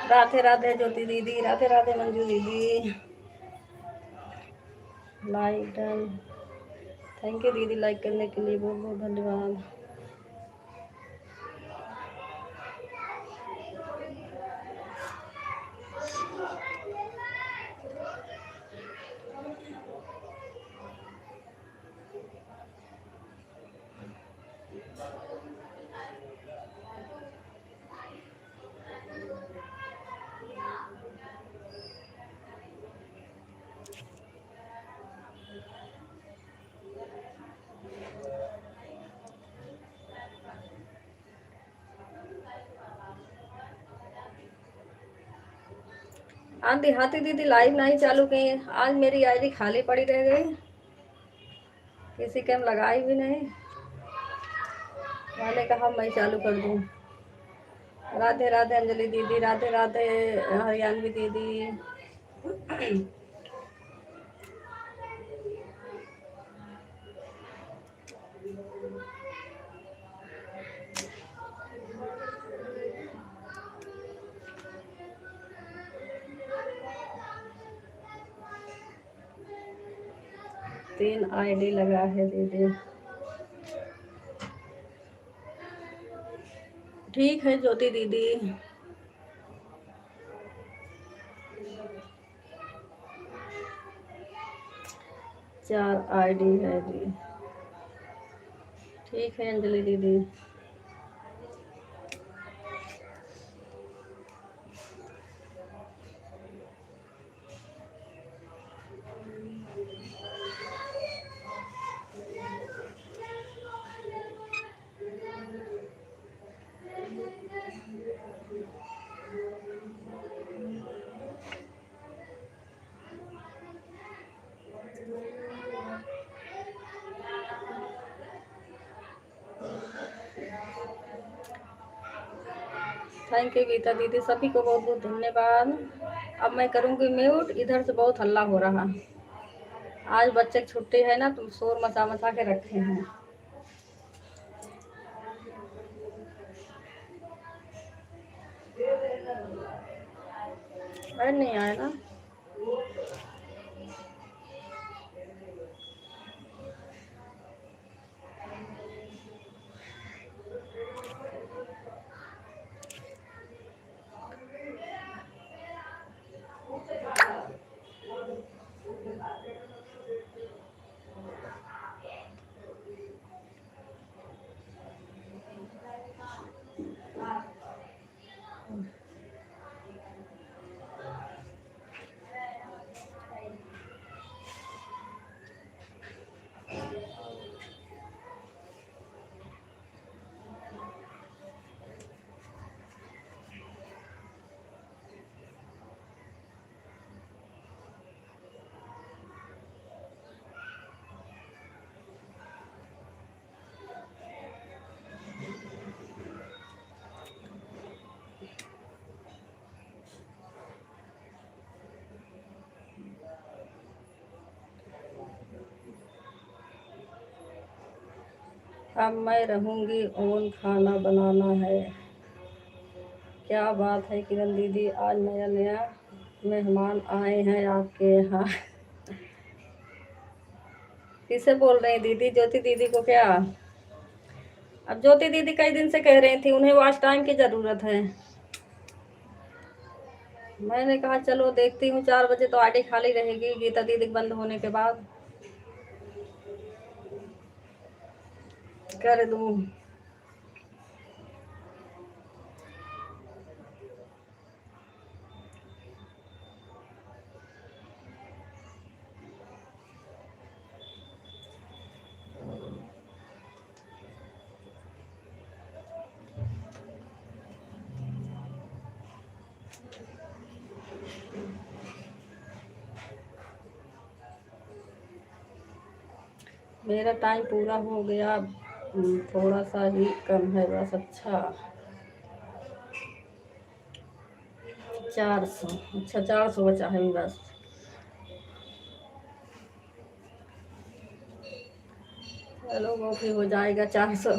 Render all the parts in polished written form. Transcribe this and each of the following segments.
राधे राधे ज्योति दीदी, राधे राधे मंजू दीदी। Like done, thank you दीदी लाइक करने के लिए, बहुत बहुत धन्यवाद। आज देहाती दीदी लाइव नहीं चालू की, आज मेरी आईडी खाली पड़ी रह गई, किसी के हम लगाई भी नहीं। मैंने कहा मैं चालू कर दूं। राधे राधे अंजलि दीदी, राधे राधे हरियाणवी दीदी। 3 आईडी लगा है दीदी। ठीक है ज्योति दीदी। चार आईडी है जी। ठीक है अंजलि दीदी। थैंक यू गीता दीदी, सभी को बहुत बहुत धन्यवाद। अब मैं करूँगी म्यूट, इधर से बहुत हल्ला हो रहा। आज बच्चे की छुट्टी है ना, तो शोर मचा मचा के रखे हैं। नहीं आए ना। अब मैं रहूँगी ऑन, खाना बनाना है। क्या बात है किरण दीदी, आज नया नया मेहमान आए हैं आपके यहाँ। किसे बोल रहे हैं दीदी? ज्योति दीदी को क्या? अब ज्योति दीदी कई दिन से कह रही थी उन्हें वॉच टाइम की ज़रूरत है। मैंने कहा चलो देखती हूँ, 4 बजे तो आईडी खाली रहेगी गीता दीदी बंद होने के बाद, कर दूँ। मेरा टाइम पूरा हो गया, थोड़ा सा ही कम है बस। अच्छा 400, अच्छा 400 बचा है बस। चलो वो भी हो जाएगा 400।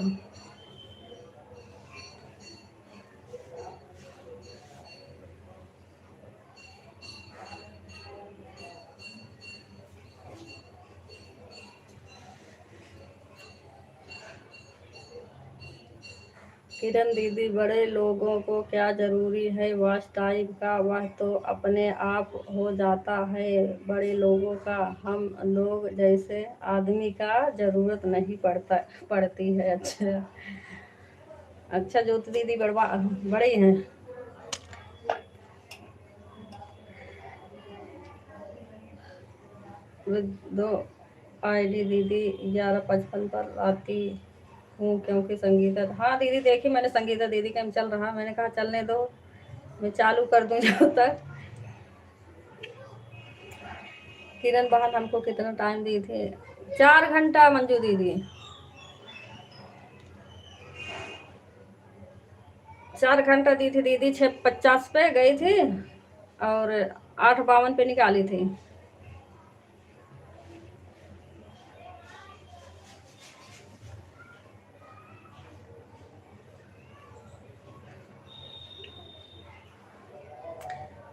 किरण दीदी, बड़े लोगों को क्या ज़रूरी है वॉच टाइम का, वह तो अपने आप हो जाता है बड़े लोगों का। हम लोग जैसे आदमी का ज़रूरत नहीं पड़ती है। अच्छा अच्छा, ज्योति दीदी बड़े हैं। दो आईडी दीदी 1155 पर आती हूँ क्योंकि संगीता, हाँ दीदी देखी मैंने, संगीता दीदी का चल रहा, मैंने कहा चलने दो, मैं चालू कर दूँ जब तक। किरण बहन हमको कितना टाइम दी थी? 4 घंटा मंजू दीदी, 4 घंटा दी थी दीदी। 6:50 पे गई थी और 8:52 पे निकाली थी।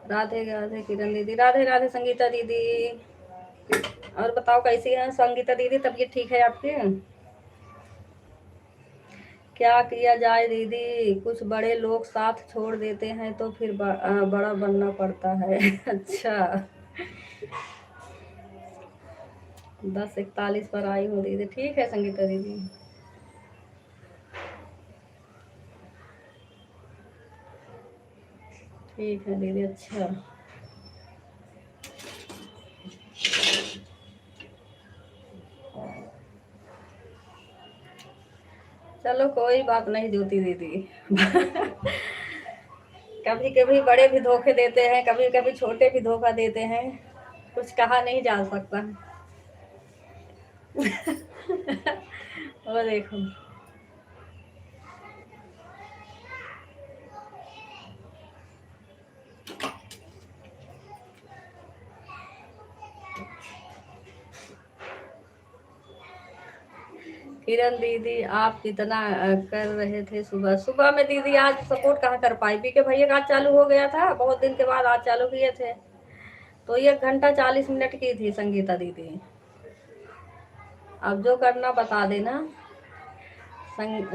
राधे राधे किरण दीदी, राधे राधे संगीता दीदी। और बताओ कैसी है संगीता दीदी, तबीयत ठीक है आपकी? क्या किया जाए दीदी, कुछ बड़े लोग साथ छोड़ देते हैं तो फिर बड़ा बनना पड़ता है। अच्छा, 10:41 पर आई हूँ दीदी। ठीक है संगीता दीदी। ठीक है दीदी। अच्छा चलो कोई बात नहीं ज्योति दीदी। कभी कभी बड़े भी धोखे देते हैं, कभी कभी छोटे भी धोखा देते हैं, कुछ कहा नहीं जा सकता। वो देखो, किरण दीदी आप कितना कर रहे थे सुबह सुबह में दीदी? आज सपोर्ट कहाँ कर पाई, पी के भैया का आज चालू हो गया था, बहुत दिन के बाद आज चालू किए थे, तो 1 घंटा 40 मिनट की थी संगीता दीदी। अब जो करना बता देना।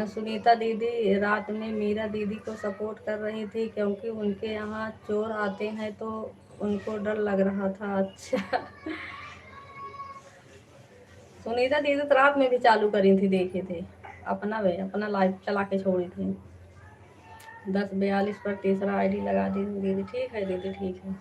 सुनीता दीदी रात में मीरा दीदी को सपोर्ट कर रही थी क्योंकि उनके यहाँ चोर आते हैं तो उनको डर लग रहा था। अच्छा। सुनीता दीदी तो रात में भी चालू करी थी, देखे थे अपना वे अपना लाइव चला के छोड़ी थी। 10:42 पर तीसरा आईडी लगा दी दीदी। ठीक है दीदी, ठीक है।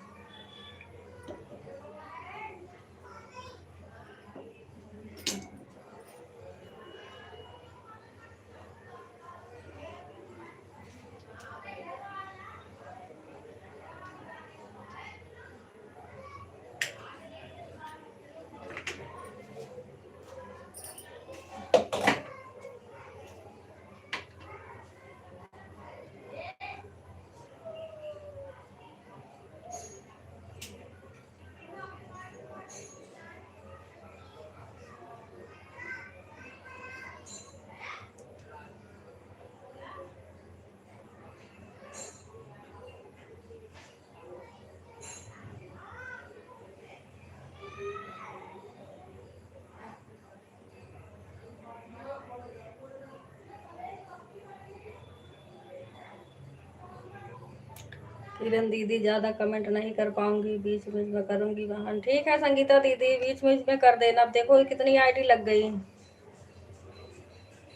किरण दीदी ज़्यादा कमेंट नहीं कर पाऊंगी, बीच बीच में करूंगी बहन। ठीक है संगीता दीदी, बीच बीच में कर देना। अब देखो कितनी आईडी लग गई,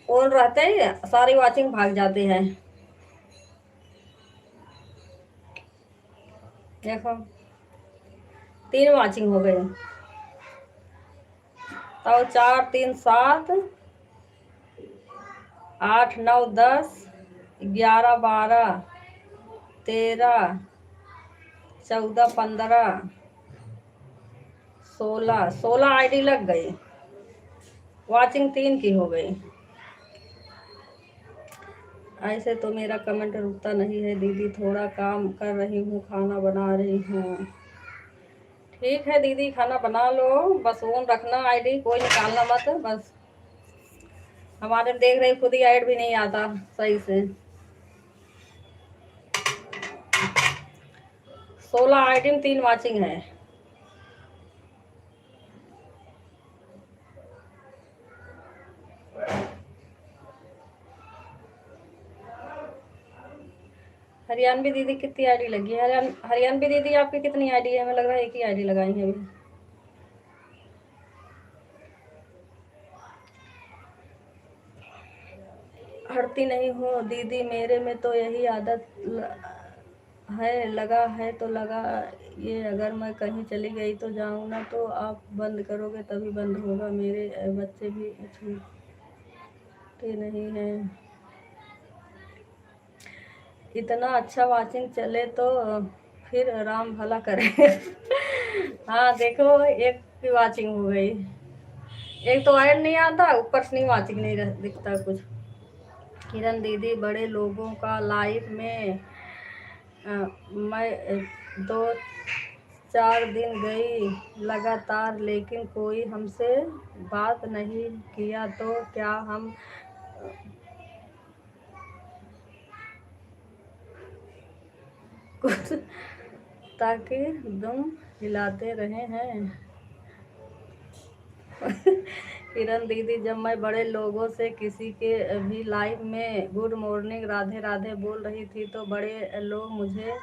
ऑन रहते ही सारी वाचिंग भाग जाते हैं। देखो 3 वाचिंग हो गए, तो 4 3 7 8 9 10 11 12 13 14 15 16 आईडी लग गई, वाचिंग 3 की हो गई। ऐसे तो मेरा कमेंट रुकता नहीं है दीदी, थोड़ा काम कर रही हूँ, खाना बना रही हूँ। ठीक है दीदी, खाना बना लो, बस ऑन रखना आईडी, कोई निकालना मत बस। हमारे देख रहे खुद ही ऐड भी नहीं आता सही से। 16 आईडी में 3 वाचिंग है। हरियाणवी दीदी कितनी आईडी लगी है? हरियाणवी दीदी आपकी कितनी आईडी है? हमें लग रहा है एक ही आईडी लगाई है अभी। हटती नहीं हूँ दीदी, मेरे में तो यही आदत है, लगा है तो लगा। ये अगर मैं कहीं चली गई तो जाऊँ ना, तो आप बंद करोगे तभी बंद होगा। मेरे बच्चे भी छूटते नहीं हैं। इतना अच्छा वाचिंग चले तो फिर राम भला करे। हाँ देखो, एक की वाचिंग हो गई, एक तो ऐड नहीं आता, ऊपर से नहीं वाचिंग नहीं दिखता कुछ। किरण दीदी, बड़े लोगों का लाइफ में मैं 2-4 दिन गई लगातार, लेकिन कोई हमसे बात नहीं किया, तो क्या हम कुछ ताकि दुम हिलाते रहे हैं? किरण दीदी, जब मैं बड़े लोगों से किसी के भी लाइफ में गुड मॉर्निंग राधे राधे बोल रही थी, तो बड़े लोग मुझे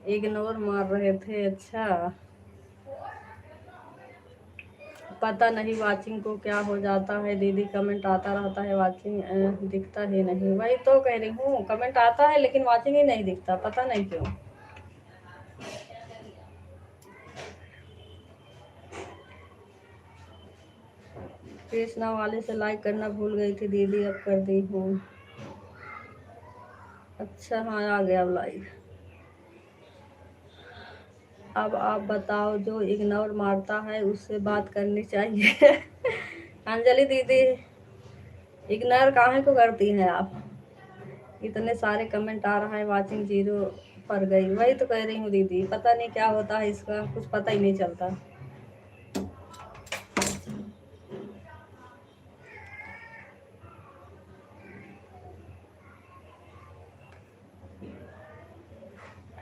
इग्नोर मार रहे थे। अच्छा, पता नहीं वाचिंग को क्या हो जाता है दीदी, कमेंट आता रहता है, वाचिंग दिखता ही नहीं। वही तो कह रही हूँ, कमेंट आता है लेकिन वाचिंग ही नहीं दिखता, पता नहीं क्यों। कृष्णा वाले से लाइक करना भूल गई थी दीदी, अब कर दी हूँ। अच्छा, हाँ आ गया अब लाइक। अब आप बताओ, जो इग्नोर मारता है उससे बात करनी चाहिए। अंजलि दीदी, इग्नोर काहे को करती हैं आप? इतने सारे कमेंट आ रहा है, वाचिंग 0 पर गई। वही तो कह रही हूँ दीदी, पता नहीं क्या होता है इसका, कुछ पता ही नहीं चलता।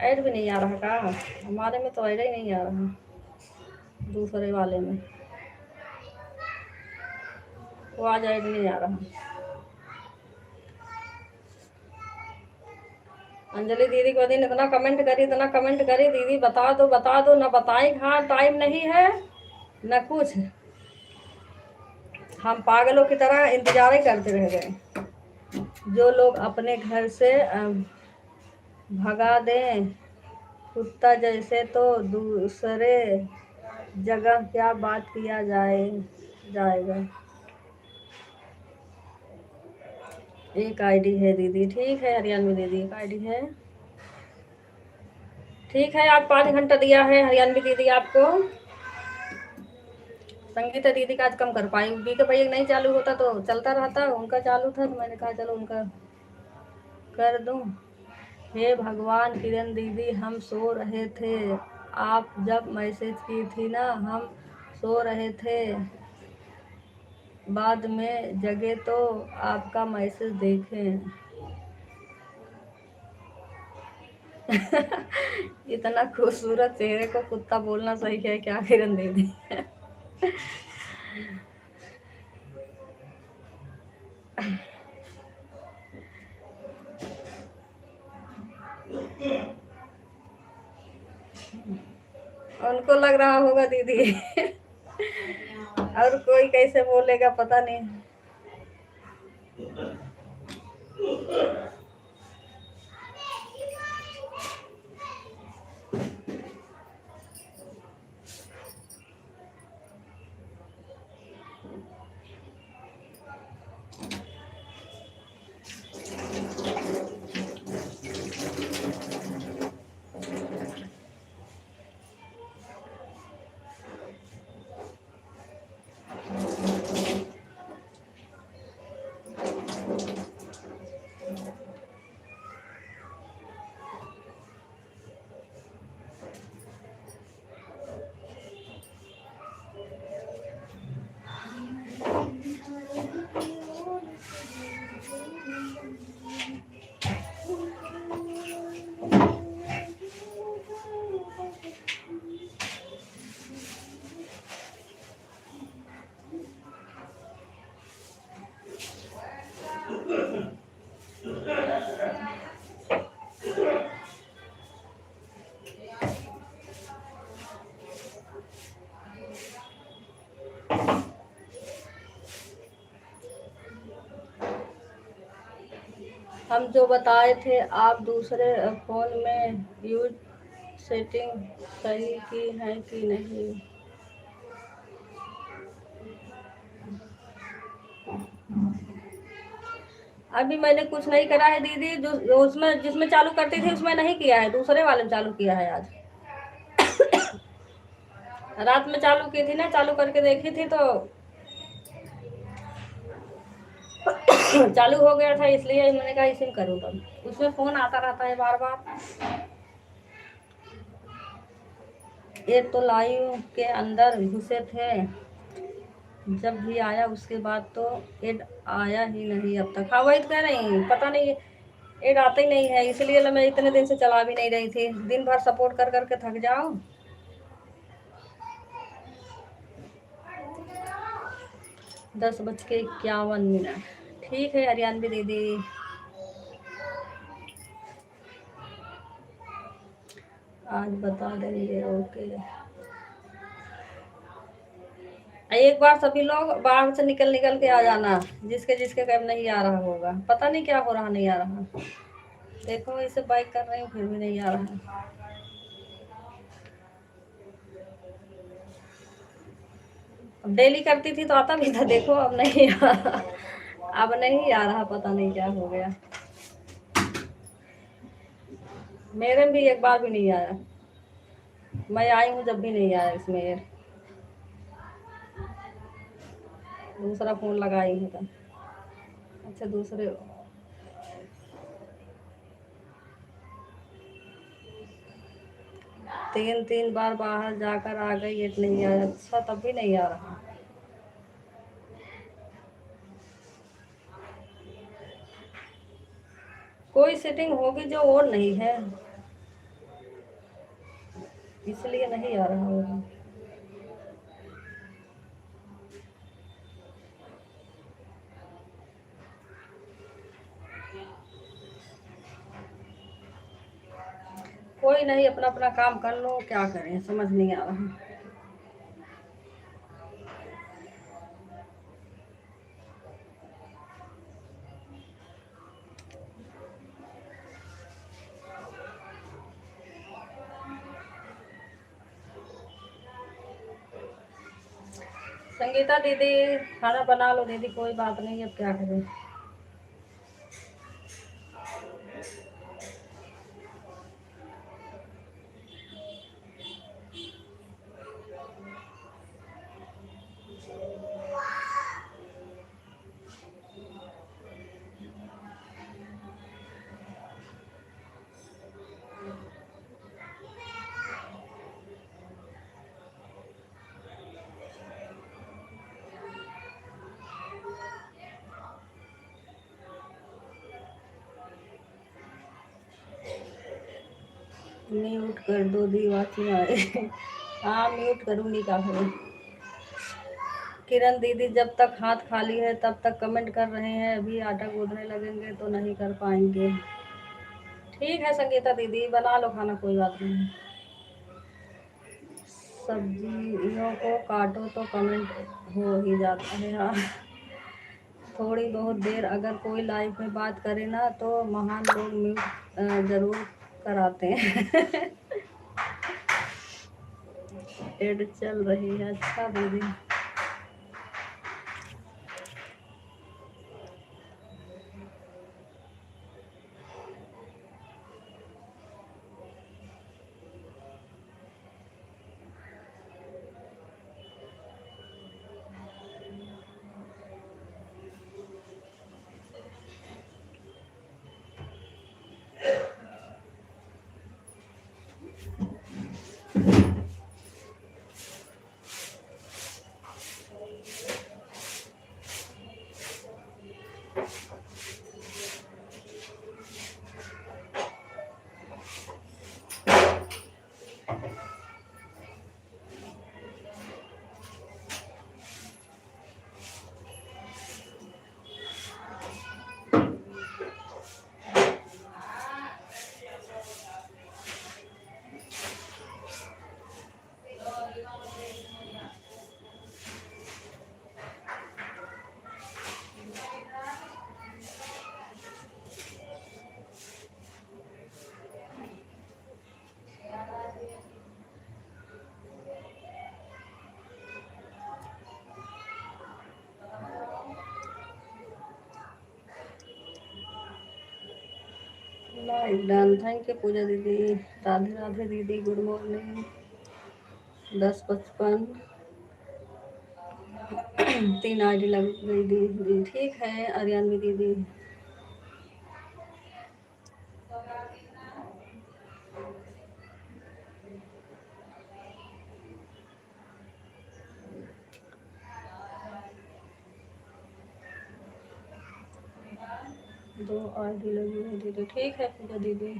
ऐड भी नहीं आ रहा का? हमारे में तो ऐड ही नहीं आ रहा, दूसरे वाले में वो आज ऐड नहीं आ रहा। अंजलि दीदी को दिन इतना कमेंट करी दीदी, बता दो ना, बताई हाँ, टाइम नहीं है न कुछ। हम पागलों की तरह इंतजार ही करते रह गए। जो लोग अपने घर से भगा दें कुत्ता जैसे, तो दूसरे जगह क्या बात किया जाएगा। एक आईडी है दीदी, ठीक है हरियाणवी दीदी, एक आईडी है, ठीक है। आज 5 घंटा दिया है हरियाणवी दीदी आपको। संगीता दीदी का आज कम कर पाई, बी के भैया नहीं चालू होता तो चलता रहता, उनका चालू था तो मैंने कहा चलो उनका कर दूं। हे भगवान, किरण दीदी हम सो रहे थे, आप जब मैसेज की थी ना, हम सो रहे थे, बाद में जगे तो आपका मैसेज देखें। इतना खूबसूरत चेहरे को कुत्ता बोलना सही है क्या किरण दीदी? उनको लग रहा होगा दीदी। और कोई कैसे बोलेगा पता नहीं। हम जो बताए थे आप दूसरे फ़ोन में यूज सेटिंग सही की है कि नहीं? अभी मैंने कुछ नहीं करा है दीदी, जो उसमें जिसमें चालू करती थी उसमें नहीं किया है, दूसरे वाले में चालू किया है आज। रात में चालू की थी ना, चालू करके देखी थी तो चालू हो गया था, इसलिए मैंने कहा इसी में करूँ। तब उसमें फ़ोन आता रहता है बार बार। ये तो लाइव के अंदर घुसे थे, जब भी आया उसके बाद तो एड आया ही नहीं अब तक। हाँ वही तो कह रही, पता नहीं एड आता ही नहीं है, इसलिए मैं इतने दिन से चला भी नहीं रही थी। दिन भर सपोर्ट कर करके थक जाओ। 10:51। ठीक है हरियाणवी दीदी, आज बता देंगे। ओके, एक बार सभी लोग बाहर से निकल निकल के आ जाना, जिसके जिसके कैब नहीं आ रहा होगा। पता नहीं क्या हो रहा, नहीं आ रहा। देखो इसे बाइक कर रही हूँ फिर भी नहीं आ रहा। अब डेली करती थी तो आता भी था, देखो अब नहीं आ रहा। अब नहीं आ रहा, पता नहीं क्या हो गया। मेरे में भी एक बार भी नहीं आया, मैं आई हूँ जब भी नहीं आया इसमें। दूसरा फोन लगाई हूँ तब। अच्छा दूसरे, तीन तीन बार बाहर जाकर आ गई, एक नहीं आया। अच्छा तब भी नहीं आ रहा। कोई सेटिंग होगी जो और नहीं है, इसलिए नहीं आ रहा होगा। कोई नहीं, अपना अपना काम कर लो, क्या करें समझ नहीं आ रहा। संगीता दीदी खाना बना लो दीदी, कोई बात नहीं, अब क्या करें। म्यूट कर दो दी वाची आए। हाँ म्यूट करूँगी, क्या करूँ। किरण दीदी जब तक हाथ खाली है तब तक कमेंट कर रहे हैं, अभी आटा गूंदने लगेंगे तो नहीं कर पाएंगे। ठीक है संगीता दीदी बना लो खाना, कोई बात नहीं। सब्जियों को काटो तो कमेंट हो ही जाता है। हाँ थोड़ी बहुत देर अगर कोई लाइव में बात करे ना तो महान लोग म्यूट जरूर कराते हैं। एड चल रही है, अच्छा दीदी। Like done. थैंक यू पूजा दीदी। राधे राधे दीदी, गुड मॉर्निंग। 10:55। 3 आईडी लग गई दीदी। ठीक है आर्यान्वी दीदी। दो आईडी लगी है दीदी। ठीक है पूजा दीदी।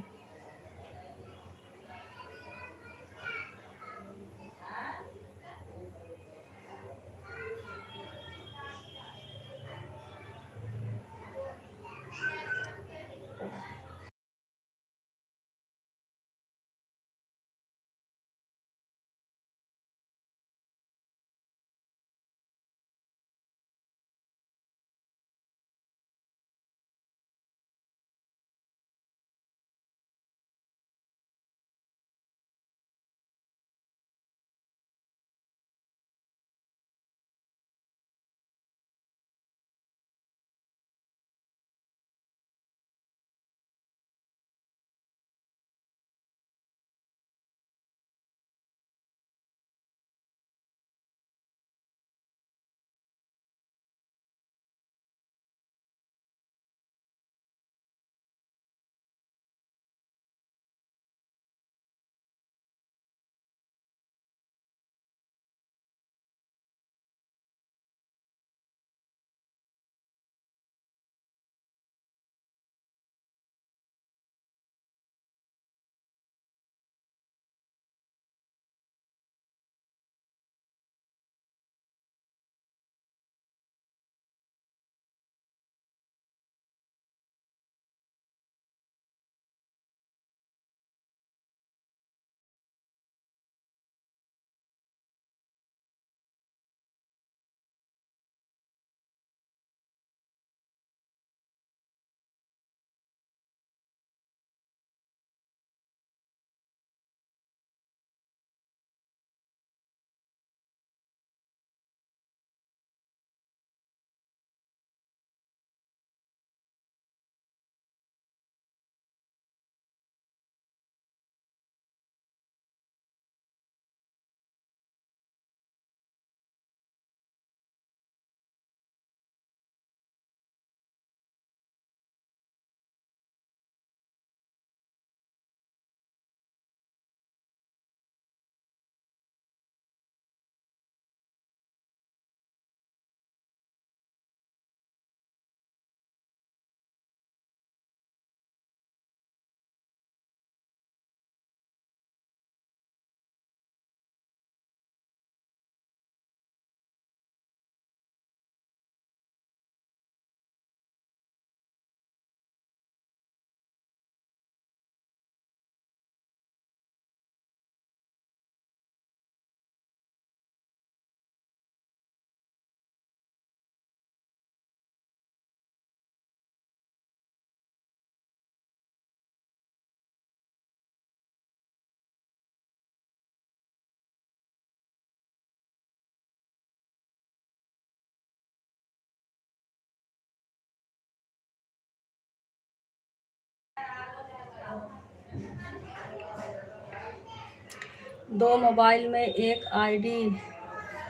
दो मोबाइल में एक आईडी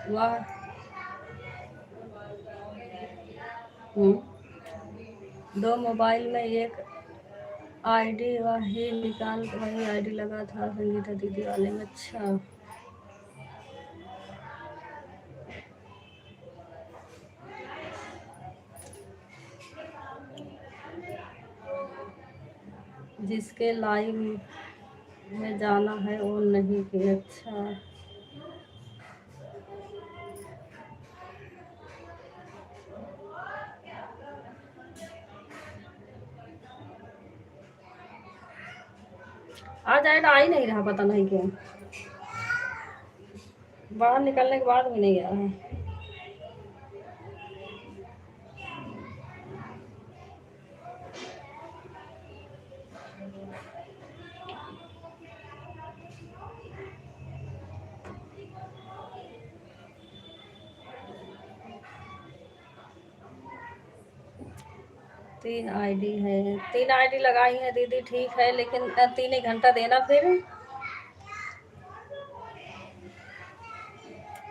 वह दो मोबाइल में एक आईडी वही निकाल वही आईडी लगा था संगीता दीदी वाले में। अच्छा जिसके लाइव में जाना है वो नहीं कि। अच्छा आज ऐड आ ही नहीं रहा, पता नहीं क्यों। बाहर निकलने के बाद भी नहीं आ रहा है। 3 आईडी है, 3 आईडी लगाई है दीदी, ठीक है, लेकिन 3 ही घंटा देना फिर।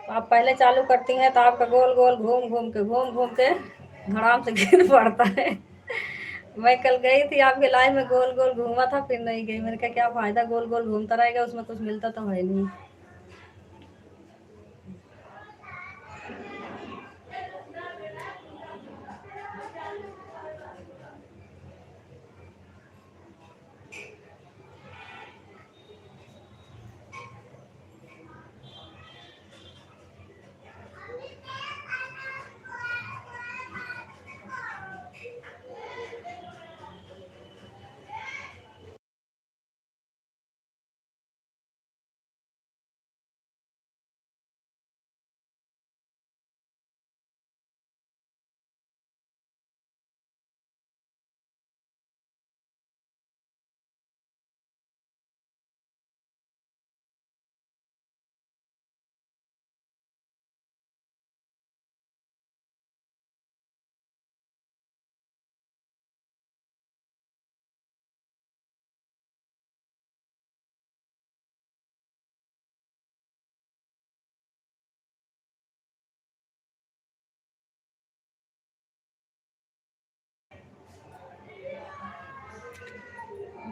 आप पहले चालू करती हैं तो आपका गोल गोल घूम घूम के धड़ाम से गिर पड़ता है। मैं कल गई थी आपके लाइव में, गोल गोल घूमा था फिर नहीं गई। मैंने कहा क्या फायदा, गोल गोल घूमता रहेगा, उसमें कुछ मिलता तो है नहीं।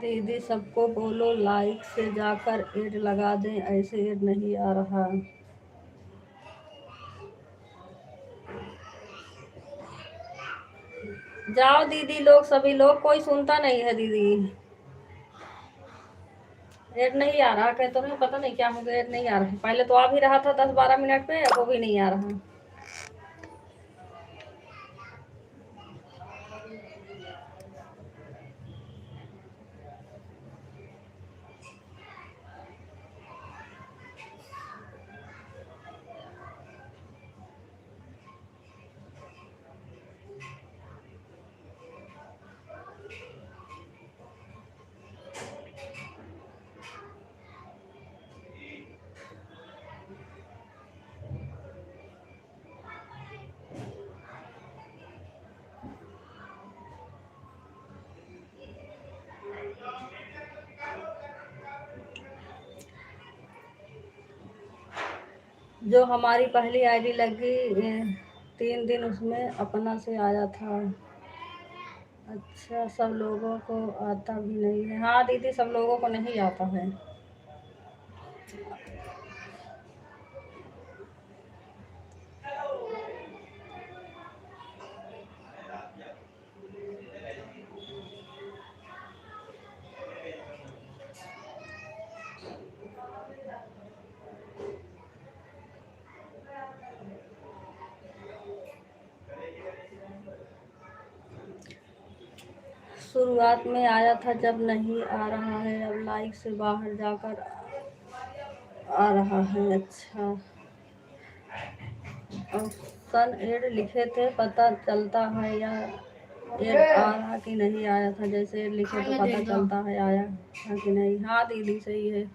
दीदी सबको बोलो लाइक से जाकर एड लगा दें, ऐसे एड नहीं आ रहा। जाओ दीदी, लोग सभी लोग, कोई सुनता नहीं है दीदी। एड नहीं आ रहा, कहते हैं पता नहीं क्या हो गया, एड नहीं आ रहा। पहले तो आ भी रहा था 10-12 मिनट पे, वो भी नहीं आ रहा। जो हमारी पहली आईडी लगी 3 दिन, उसमें अपना से आया था। अच्छा, सब लोगों को आता भी नहीं है। हाँ दीदी, सब लोगों को नहीं आता है। शुरुआत में आया था, जब नहीं आ रहा है, अब लाइक से बाहर जाकर आ रहा है। अच्छा, ऑप्शन एड लिखे थे, पता चलता है या एड आ रहा कि नहीं आया था। जैसे एड लिखे तो पता चलता है आया था कि नहीं। हाँ दीदी, सही है।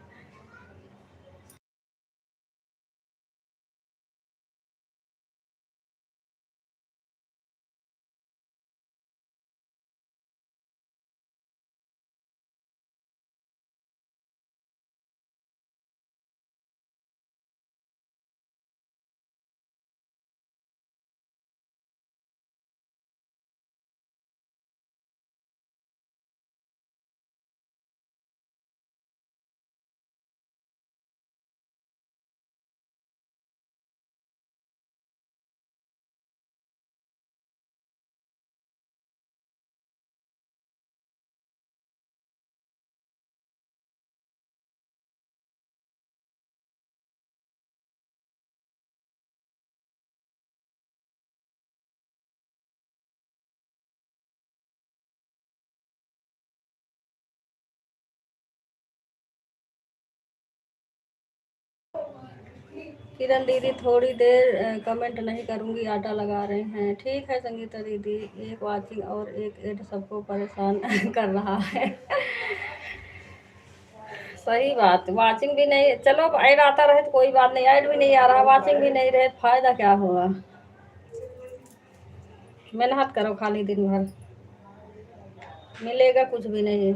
किरण दीदी, थोड़ी देर कमेंट नहीं करूँगी, आटा लगा रहे हैं। ठीक है संगीता दीदी, एक वाचिंग और एक एड सबको परेशान कर रहा है। सही बात, वाचिंग भी नहीं, चलो ऐड आता रहे तो कोई बात नहीं, ऐड भी नहीं आ रहा, वाचिंग भी नहीं रहे, फायदा क्या हुआ। मेहनत करो खाली दिन भर। मिलेगा कुछ भी नहीं।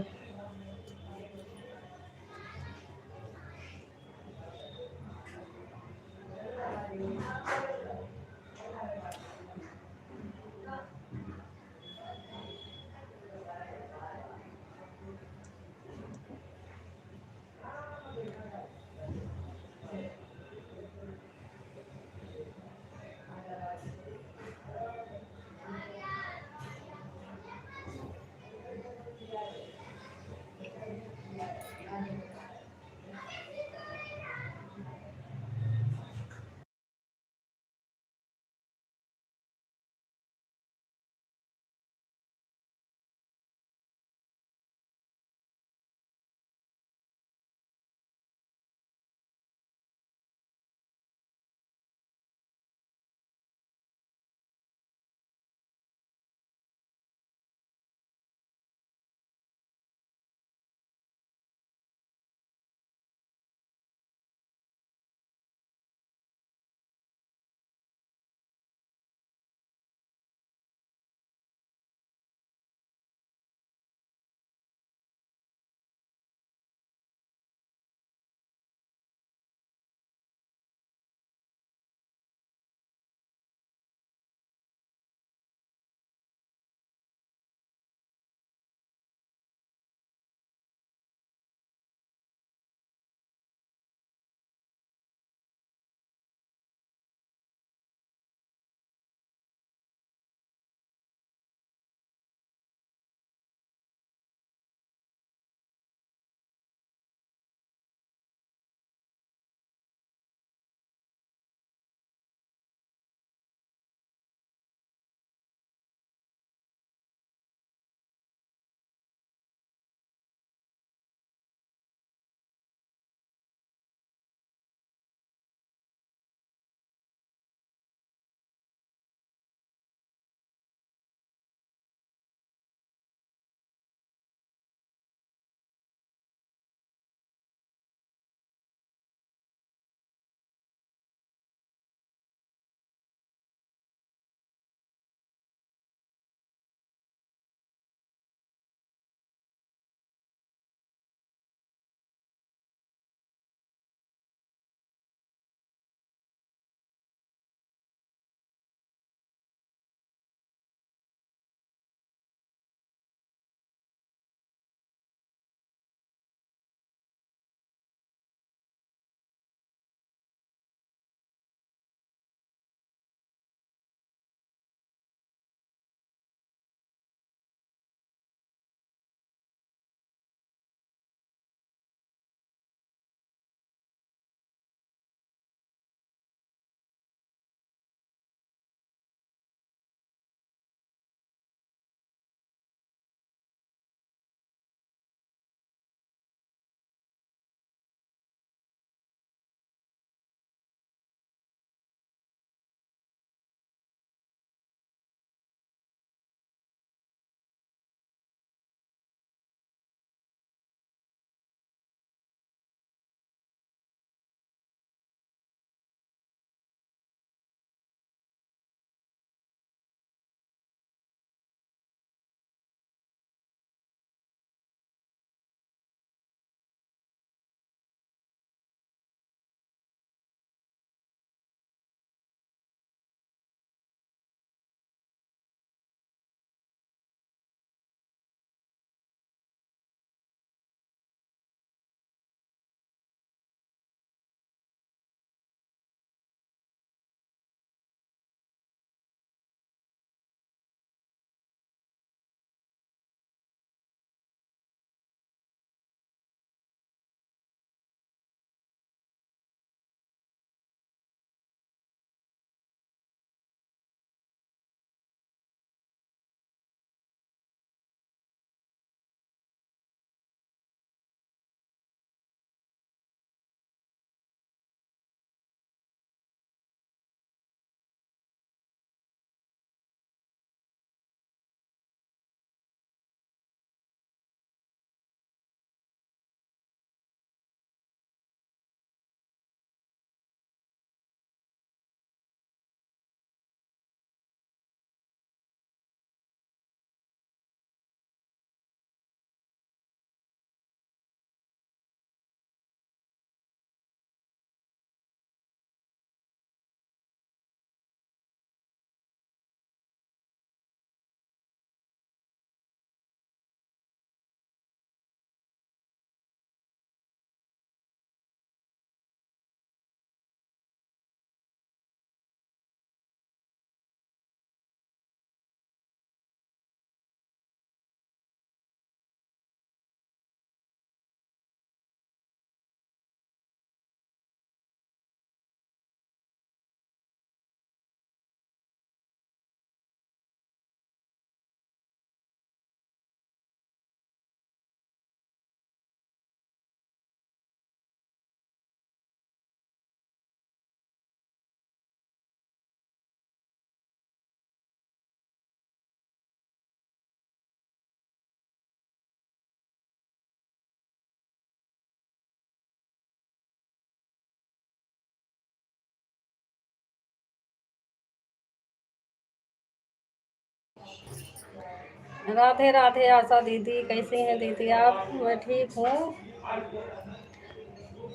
राधे राधे आशा दीदी, कैसी हैं दीदी आप? मैं ठीक हूँ।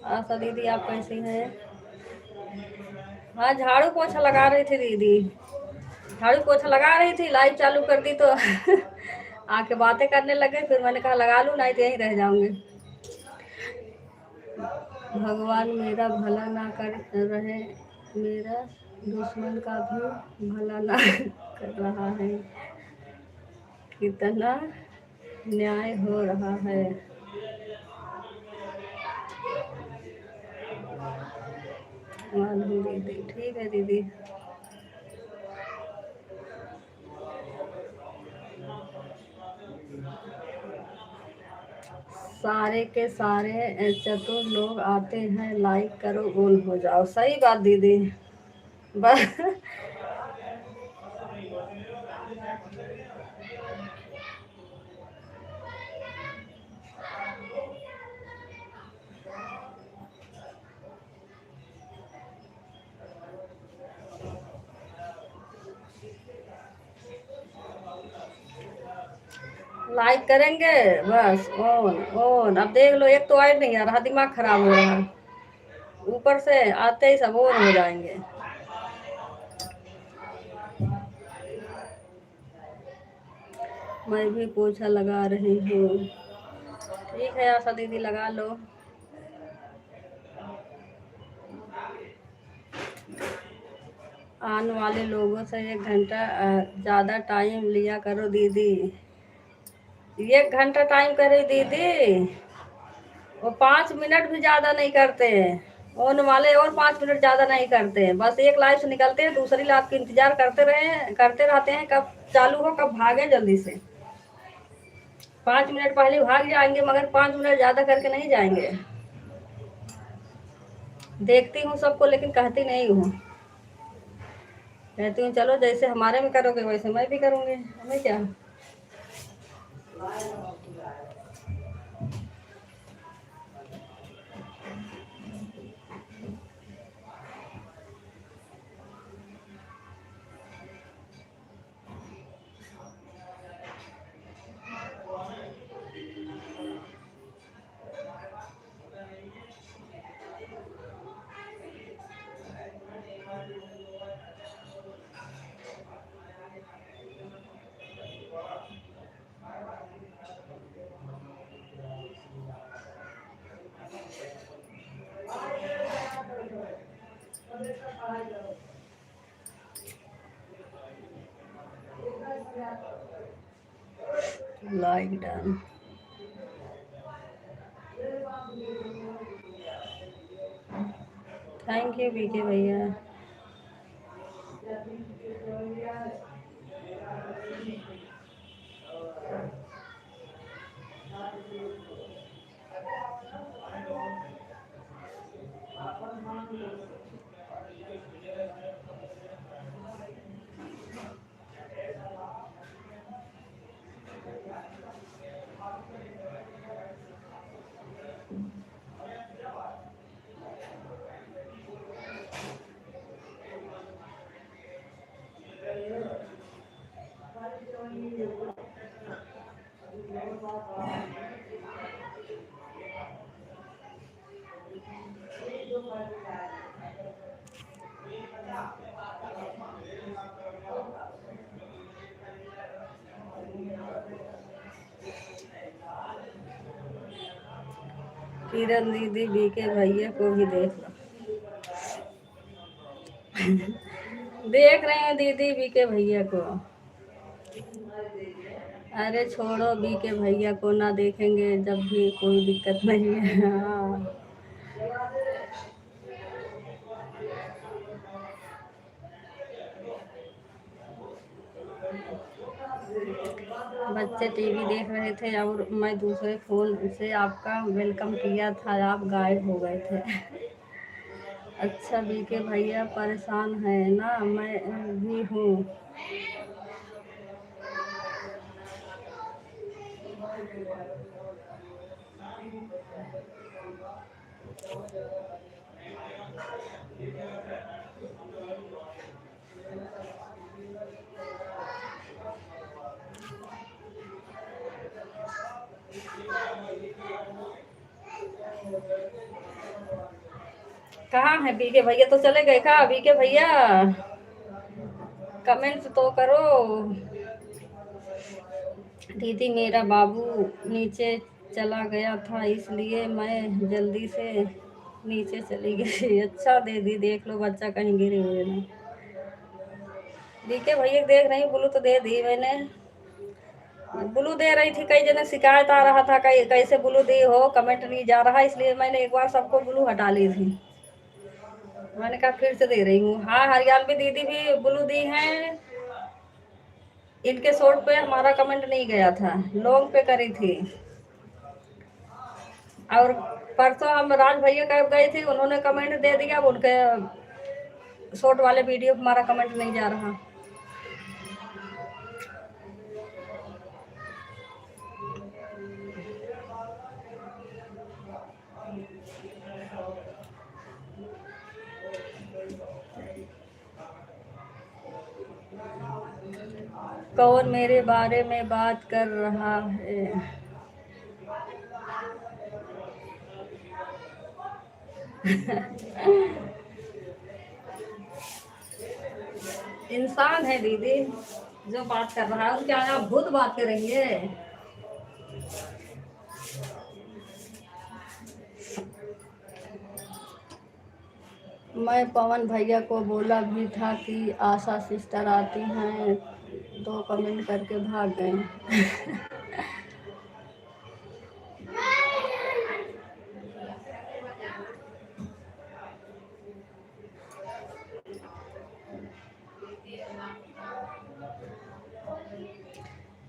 आशा दीदी आप कैसी हैं? हाँ, झाड़ू पोछा लगा रही थी दीदी। झाड़ू पोछा लगा रही थी, लाइट चालू कर दी तो आके बातें करने लगे, फिर मैंने कहा लगा लूँ, नहीं तो यहीं रह जाऊंगे। भगवान मेरा भला ना कर रहे, मेरा दुश्मन का भी भला ना कर रहा है। कितना न्याय हो रहा है। मालूम दीदी, ठीक है दीदी। सारे के सारे चतुर लोग आते हैं, लाइक करो, गोल हो जाओ। सही बात दीदी। बस लाइक करेंगे, बस ऑन ऑन। अब देख लो, एक तो ऐड नहीं आ रहा, दिमाग खराब हो रहा है, ऊपर से आते ही सब ऑन हो जाएंगे। मैं भी पोछा लगा रही हूँ। ठीक है आशा दीदी, लगा लो। आने वाले लोगों से 1 घंटा ज़्यादा टाइम लिया करो दीदी। 1 घंटा टाइम करे दीदी, वो 5 मिनट भी ज़्यादा नहीं करते हैं। ओन वाले और 5 मिनट ज़्यादा नहीं करते हैं, बस एक लाइव से निकलते हैं, दूसरी लाइव की इंतजार करते रहते हैं कब चालू हो, कब भागे जल्दी से। 5 मिनट पहले भाग जाएंगे, मगर 5 मिनट ज़्यादा करके नहीं जाएंगे। देखती हूँ सबको, लेकिन कहती नहीं हूँ। कहती हूँ चलो, जैसे हमारे में करोगे वैसे मैं भी करूँगी, हमें क्या। Like done. Thank you BK भैया। किरण दीदी, बीके भैया को भी देख लो। देख रहे हैं दीदी बीके भैया को। अरे छोड़ो, बीके भैया को ना देखेंगे जब भी, कोई दिक्कत नहीं है। हाँ, बच्चे टीवी देख रहे थे और मैं दूसरे फ़ोन से आपका वेलकम किया था, आप गायब हो गए थे। अच्छा बीके भैया परेशान है ना, मैं भी हूँ। कहाँ है बीके भैया? तो चले गए का बीके भैया? कमेंट तो करो। दीदी मेरा बाबू नीचे चला गया था इसलिए मैं जल्दी से नीचे चली गई। अच्छा दीदी देख लो बच्चा कहीं गिरे हुए ना। बीके भैया देख रही ब्लू तो दे दी मैंने। ब्लू दे रही थी, कई जने शिकायत आ रहा था कई कैसे ब्लू दी हो, कमेंट नहीं जा रहा, इसलिए मैंने एक बार सबको ब्लू हटा ली थी। मैंने कहा फिर से दे रही हूँ। हाँ हरियाणवी दीदी भी ब्लू दी हैं। इनके शॉर्ट पे हमारा कमेंट नहीं गया था, लॉन्ग पे करी थी। और परसों हम राज भैया कब गए थे, उन्होंने कमेंट दे दिया, अब उनके शॉर्ट वाले वीडियो हमारा कमेंट नहीं जा रहा। कौन मेरे बारे में बात कर रहा है? इंसान है दीदी जो बात कर रहा है, उनके आगे आप भूत बात करेंगे? मैं पवन भैया को बोला भी था कि आशा सिस्टर आती हैं, तो कमेंट करके भाग गए।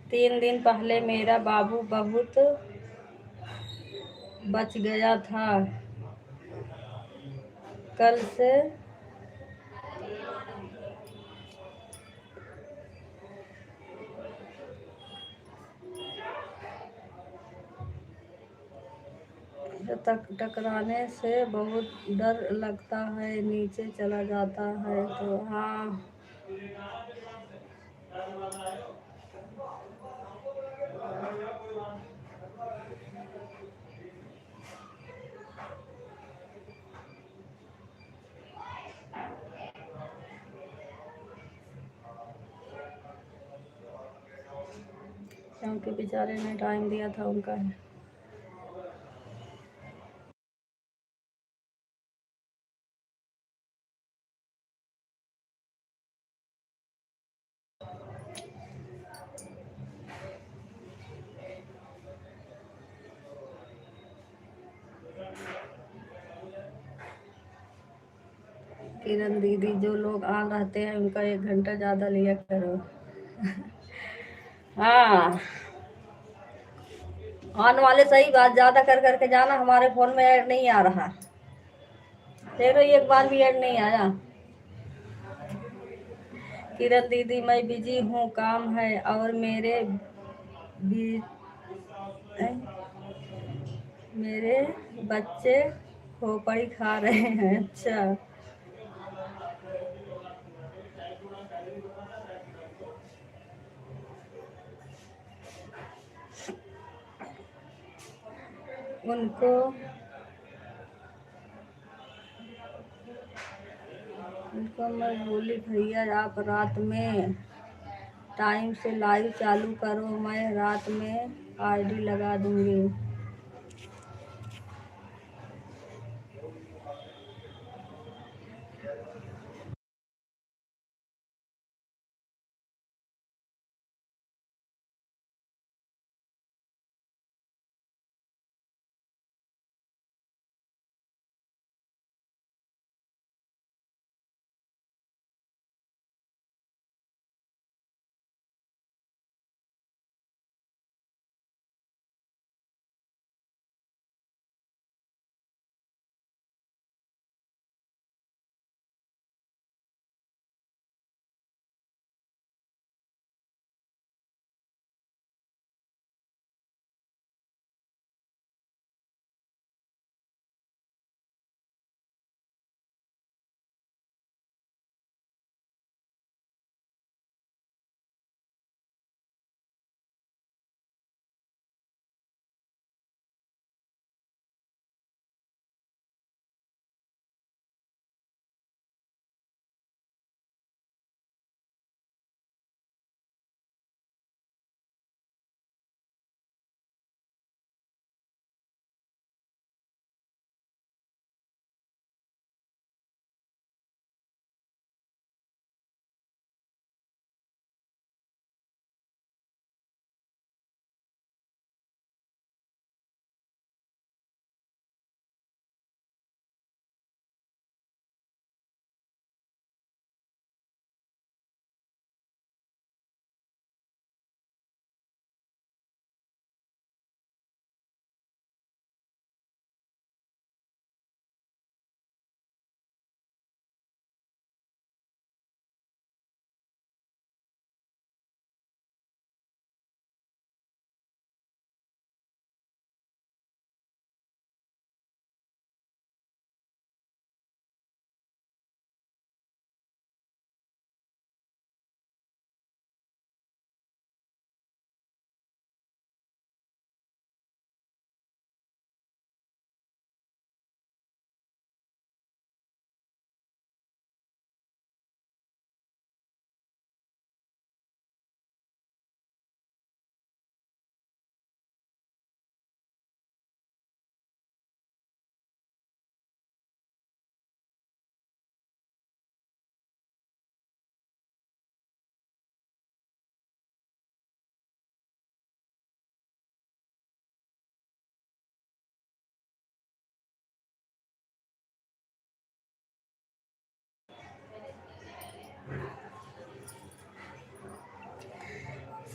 तीन दिन पहले मेरा बाबू बहुत बच गया था, कल से टकराने से बहुत डर लगता है, नीचे चला जाता है। तो हाँ क्योंकि बेचारे ने टाइम दिया था उनका है। किरण दीदी जो लोग ऑन रहते हैं उनका 1 घंटा ज़्यादा लिया करो। हाँ ऑन वाले सही बात, ज़्यादा कर करके जाना, हमारे फ़ोन में ऐड नहीं आ रहा। देखो एक बार भी ऐड नहीं आया। किरण दीदी मैं बिजी हूँ, काम है और भी मेरे बच्चे खोपड़ी खा रहे हैं। अच्छा उनको उनको मैं बोली भैया आप रात में टाइम से लाइव चालू करो, मैं रात में आईडी लगा दूंगी।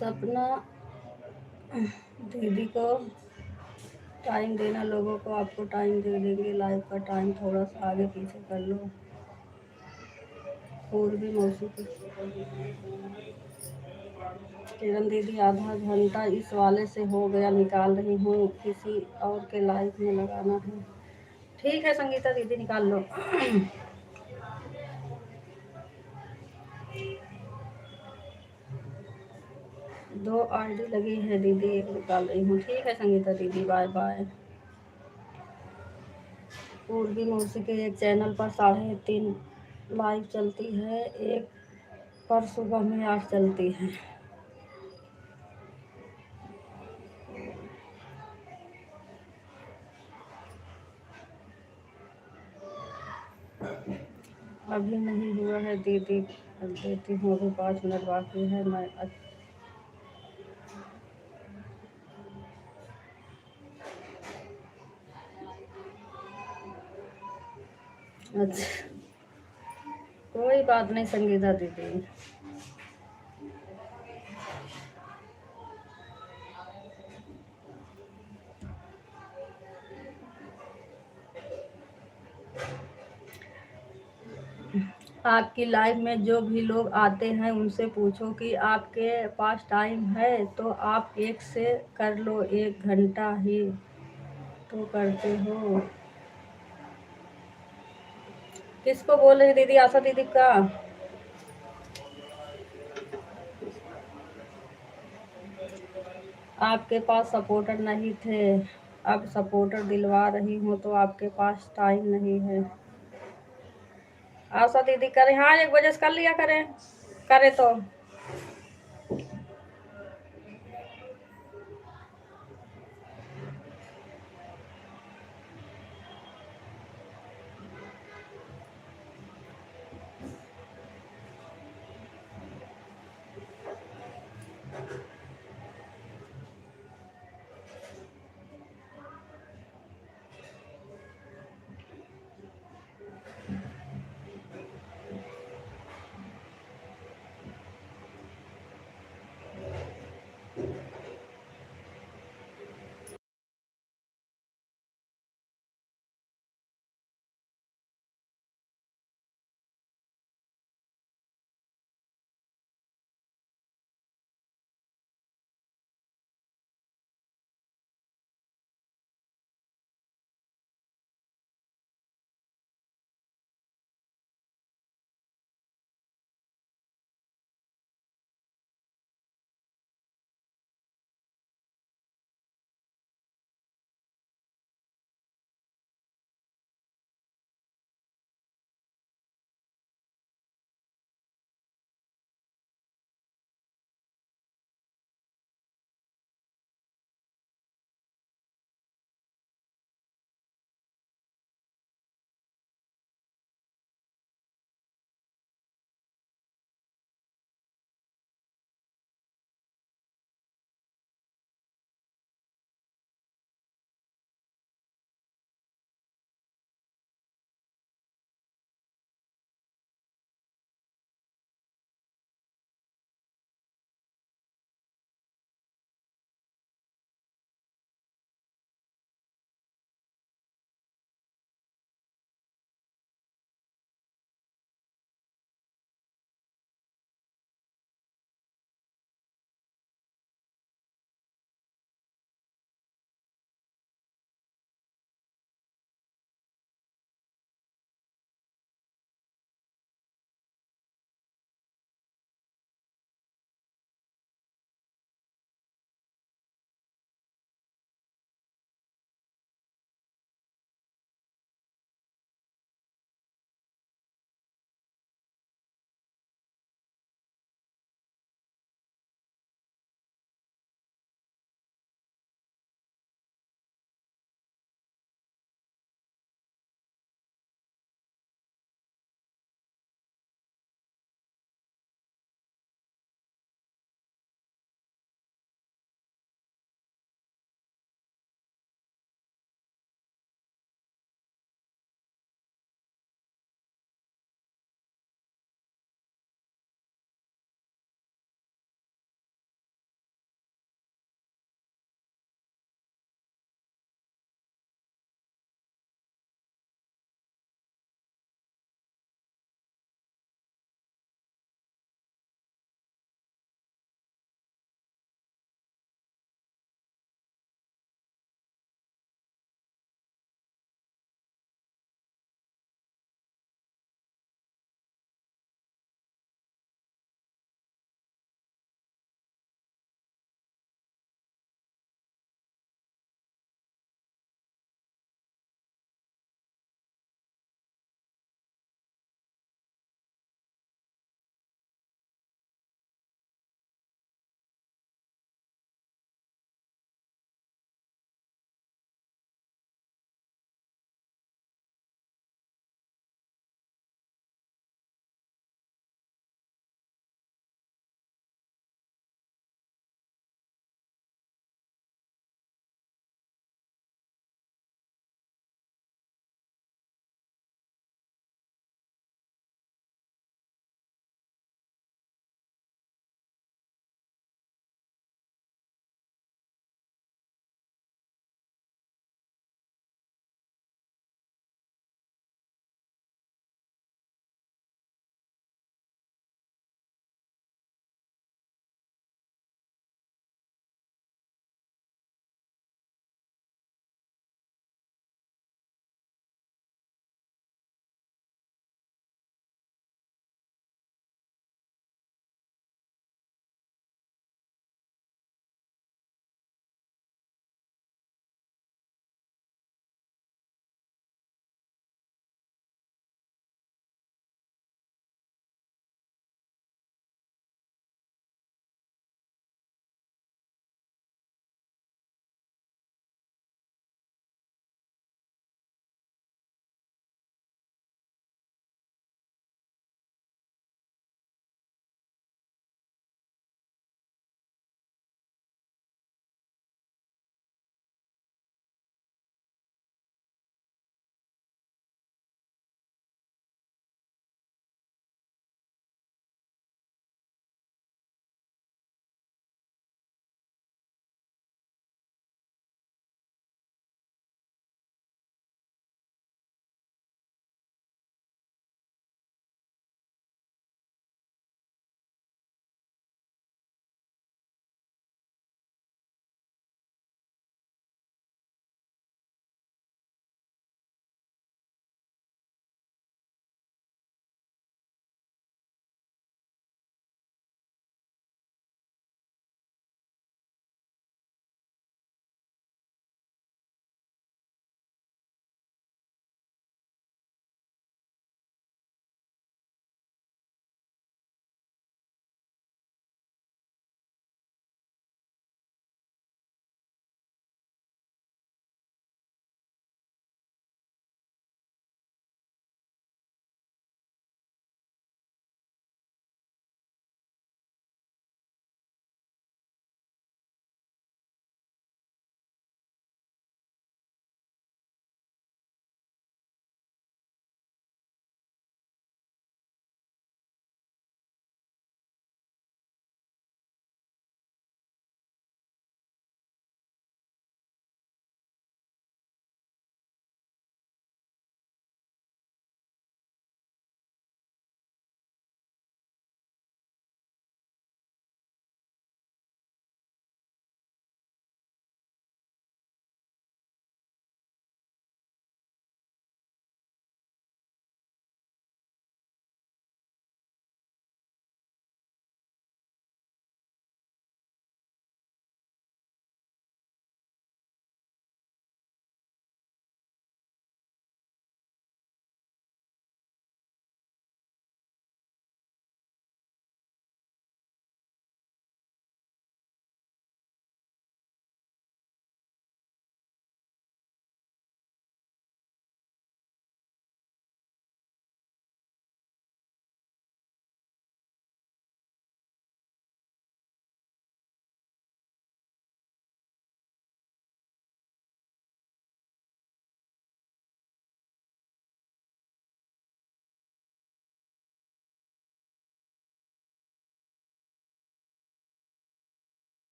सपना दीदी को टाइम देना, लोगों को आपको टाइम दे देंगे, लाइफ का टाइम थोड़ा सा आगे पीछे कर लो। पूर्वी मौसी की किरण दीदी आधा घंटा इस वाले से हो गया, निकाल रही हूँ, किसी और के लाइफ में लगाना है। ठीक है संगीता दीदी, निकाल लो। 2 आईडी लगी है दीदी, एक निकाल रही हूँ। ठीक है संगीता दीदी, बाय बाय। पूर्वी मौसी के एक चैनल पर 3:30 लाइव चलती है, एक पर सुबह में 8 चलती है। अभी नहीं हुआ है दीदी, अब देती हूँ, अभी 5 मिनट बाकी है। मैं अच्छा, कोई बात नहीं संगीता दीदी। आपकी लाइफ में जो भी लोग आते हैं उनसे पूछो कि आपके पास टाइम है तो आप एक से कर लो, 1 घंटा ही तो करते हो। किसको बोल रही दीदी? आशा दीदी का? आपके पास सपोर्टर नहीं थे, अब सपोर्टर दिलवा रही हूँ, तो आपके पास टाइम नहीं है। आशा दीदी करें, हाँ 1 बजे से कर लिया करें, करे तो।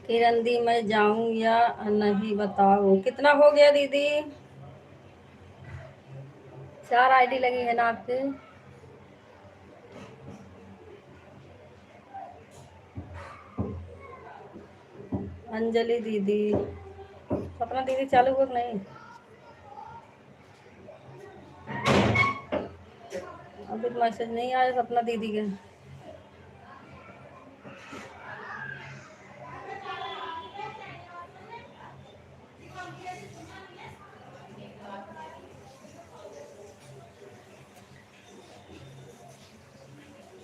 किरण दी मैं जाऊं या नहीं बताओ। कितना हो गया दीदी? 4 आईडी लगी है ना आपके? अंजलि दीदी, सपना दीदी चालू हो कि नहीं? अभी तो मैसेज नहीं आया सपना दीदी के।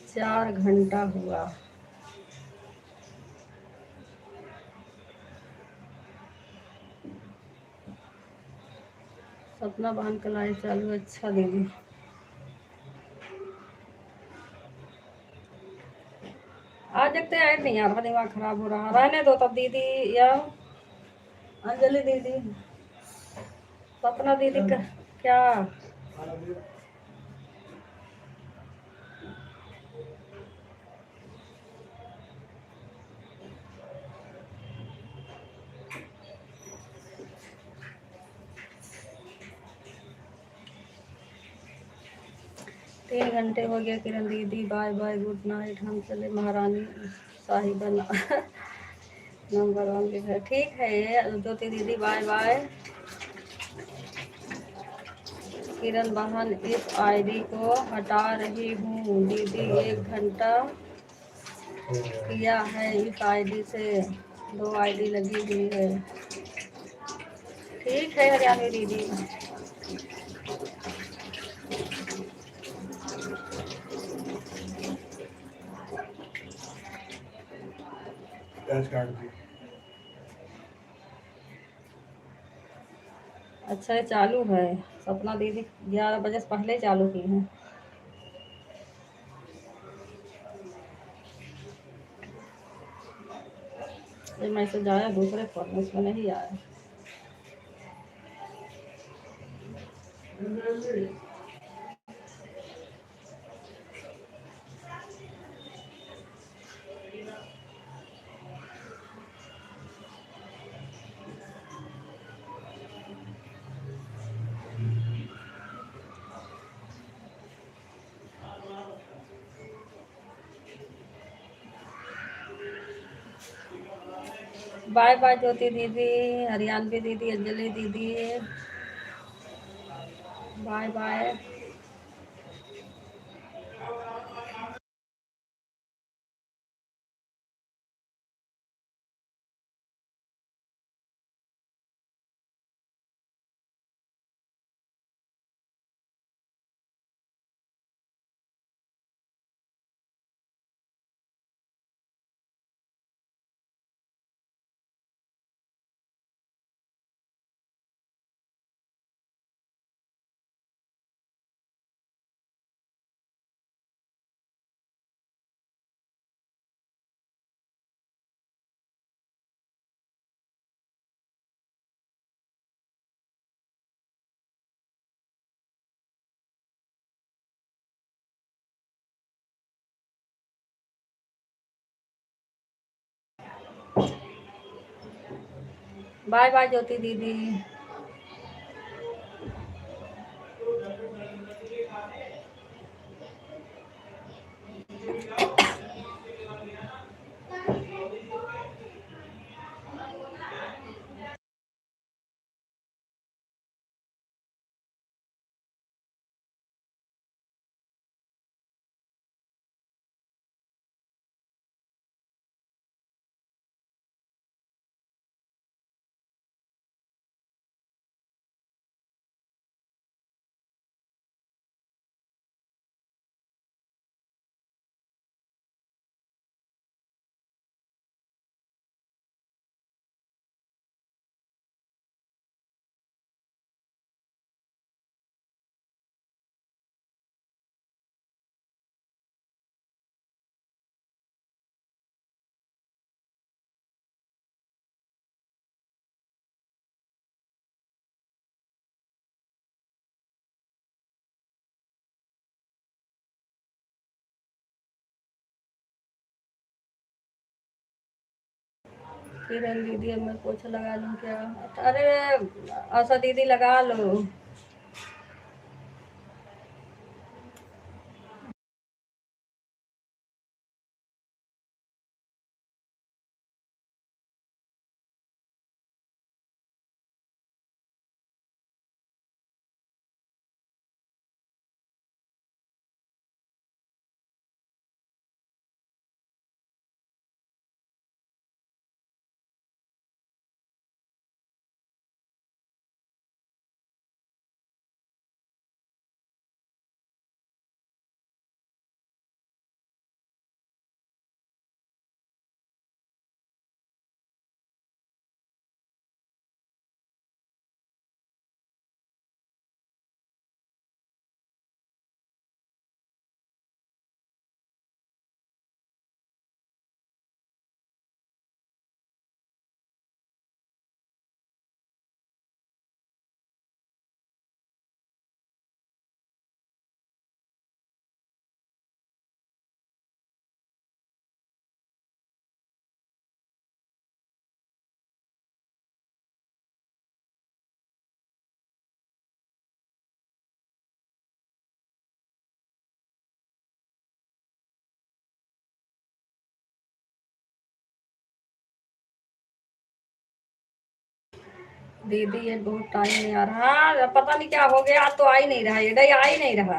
चार घंटा हुआ। सपना बहन का लाइव चालू। अच्छा दीदी, आज देखते ऐड नहीं आ रहा, दिमाग खराब हो रहा। रहने दो तब दीदी या अंजलि दीदी। सपना दीदी का क्या? 3 घंटे हो गया। किरण दीदी बाय बाय, गुड नाइट, हम चले महारानी साहिबा नंबर 1 के घर। ठीक है ज्योति दीदी, बाय बाय। किरण बहन इस आईडी को हटा रही हूँ दीदी, 1 घंटा किया है इस आईडी से, 2 आईडी लगी हुई है। ठीक है हरियाणवी दीदी। अच्छा ये चालू है। सपना दीदी 11 बजे से पहले ही चालू की है। ये मैसेज आया दूसरे फोन में, इसमें नहीं आया। बाय बाय ज्योति दीदी, हरियाणवी दीदी, अंजलि दीदी, बाय बाय। बाय बाय ज्योति दीदी। किरण दीदी, अब मैं पोछा लगा लूँ क्या? अरे आशा दीदी लगा लो। दीदी ये बहुत टाइम नहीं आ रहा, पता नहीं क्या हो गया, आज तो आ ही नहीं रहा, ये डे आ ही नहीं रहा।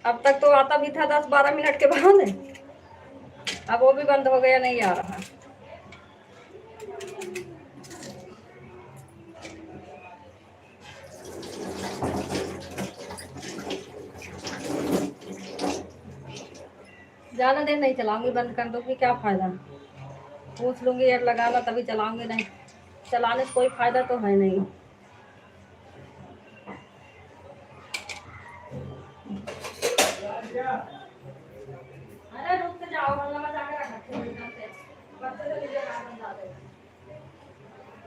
अब तक तो आता भी था 10-12 मिनट के बाद, अब वो भी बंद हो गया, नहीं आ रहा। ज़्यादा देर नहीं चलाऊंगी, बंद कर दूंगी, क्या फ़ायदा। पूछ लूंगी यार लगाना, तभी चलाऊंगी, नहीं चलाने से कोई फ़ायदा तो है नहीं। अरे रुक तो जाओ, मतलब मैं जाकर रख रखे हैं, बच्चे तो लीजिए ना बन जाते हैं।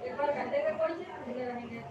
एक बार घंटे में कोई चीज़ खुले रहेंगे।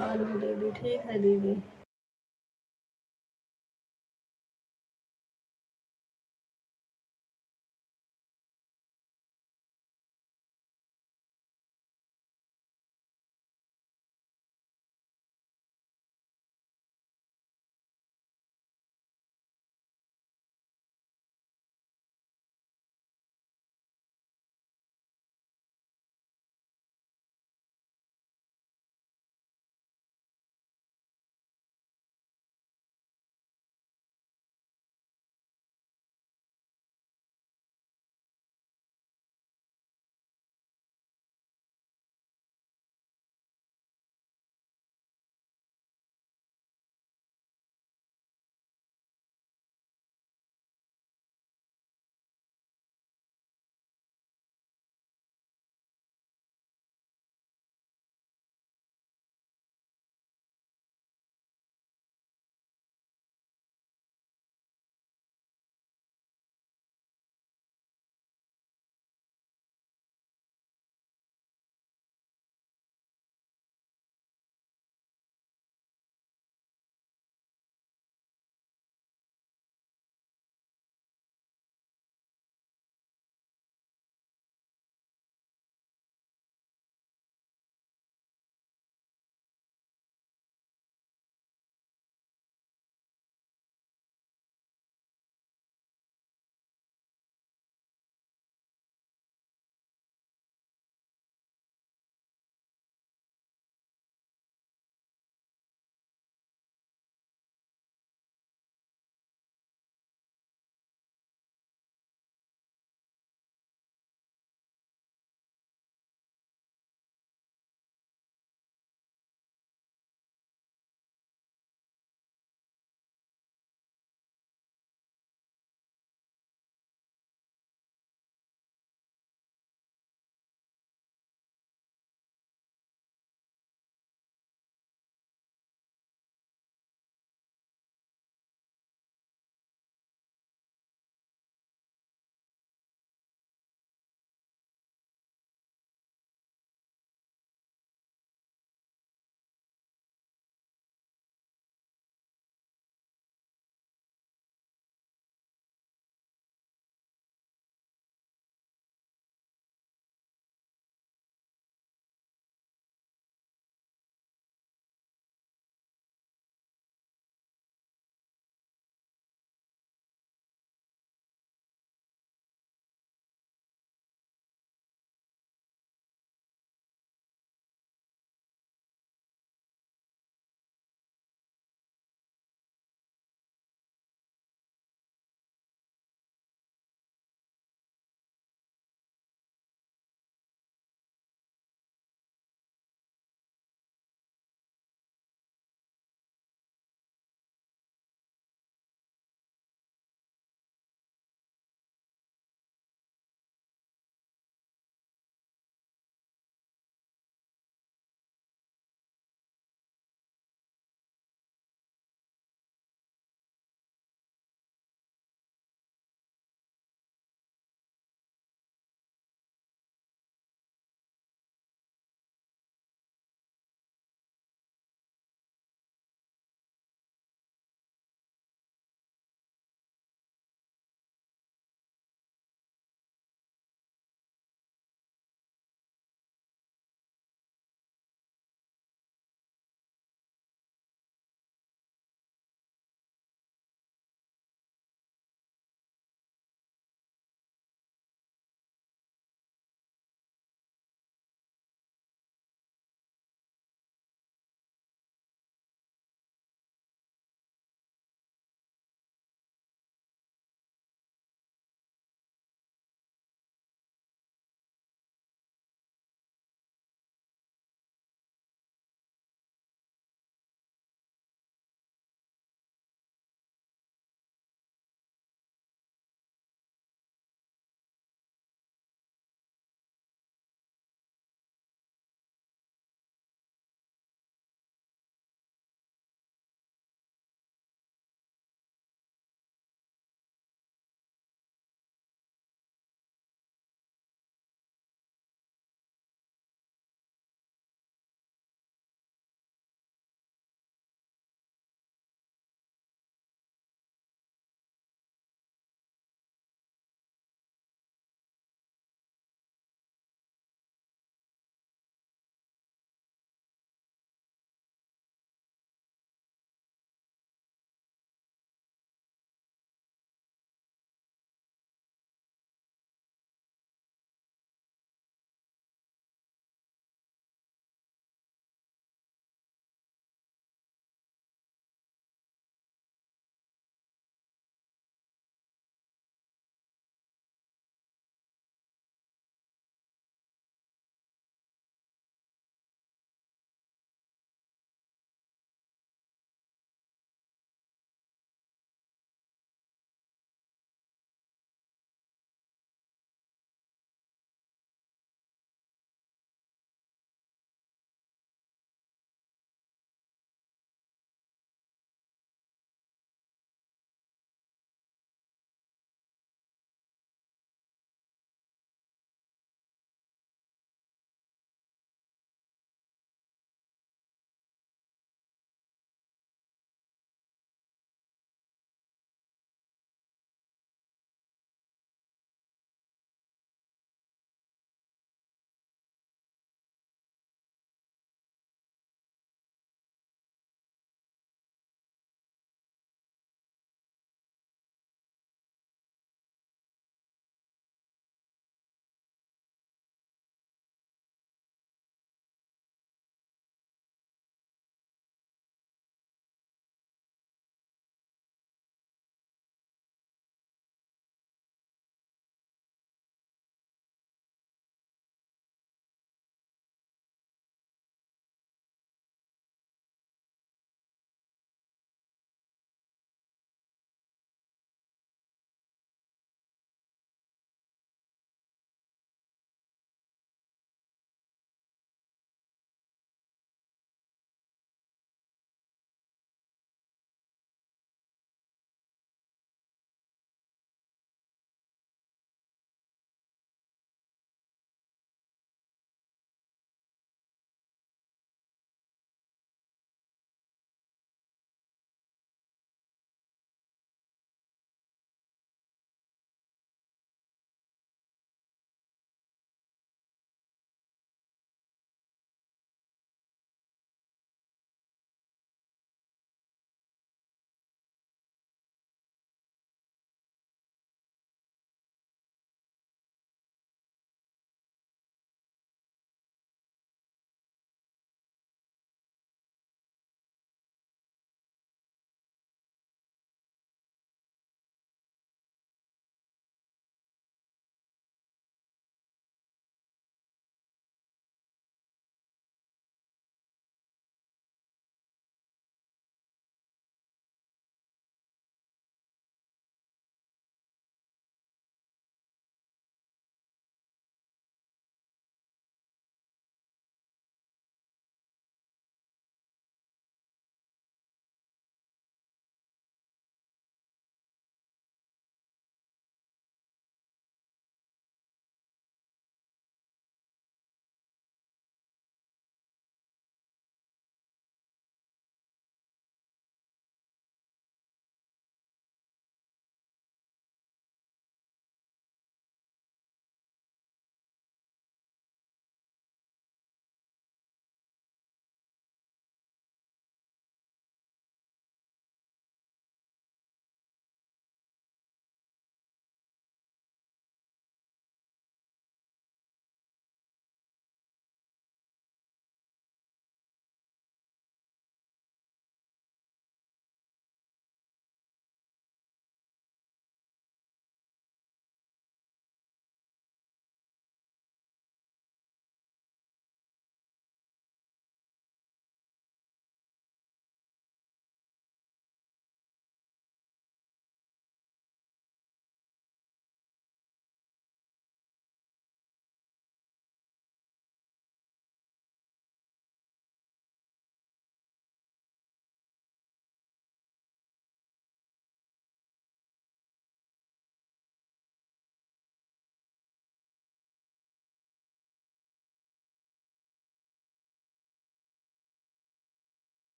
आलू दीदी, ठीक है दीदी।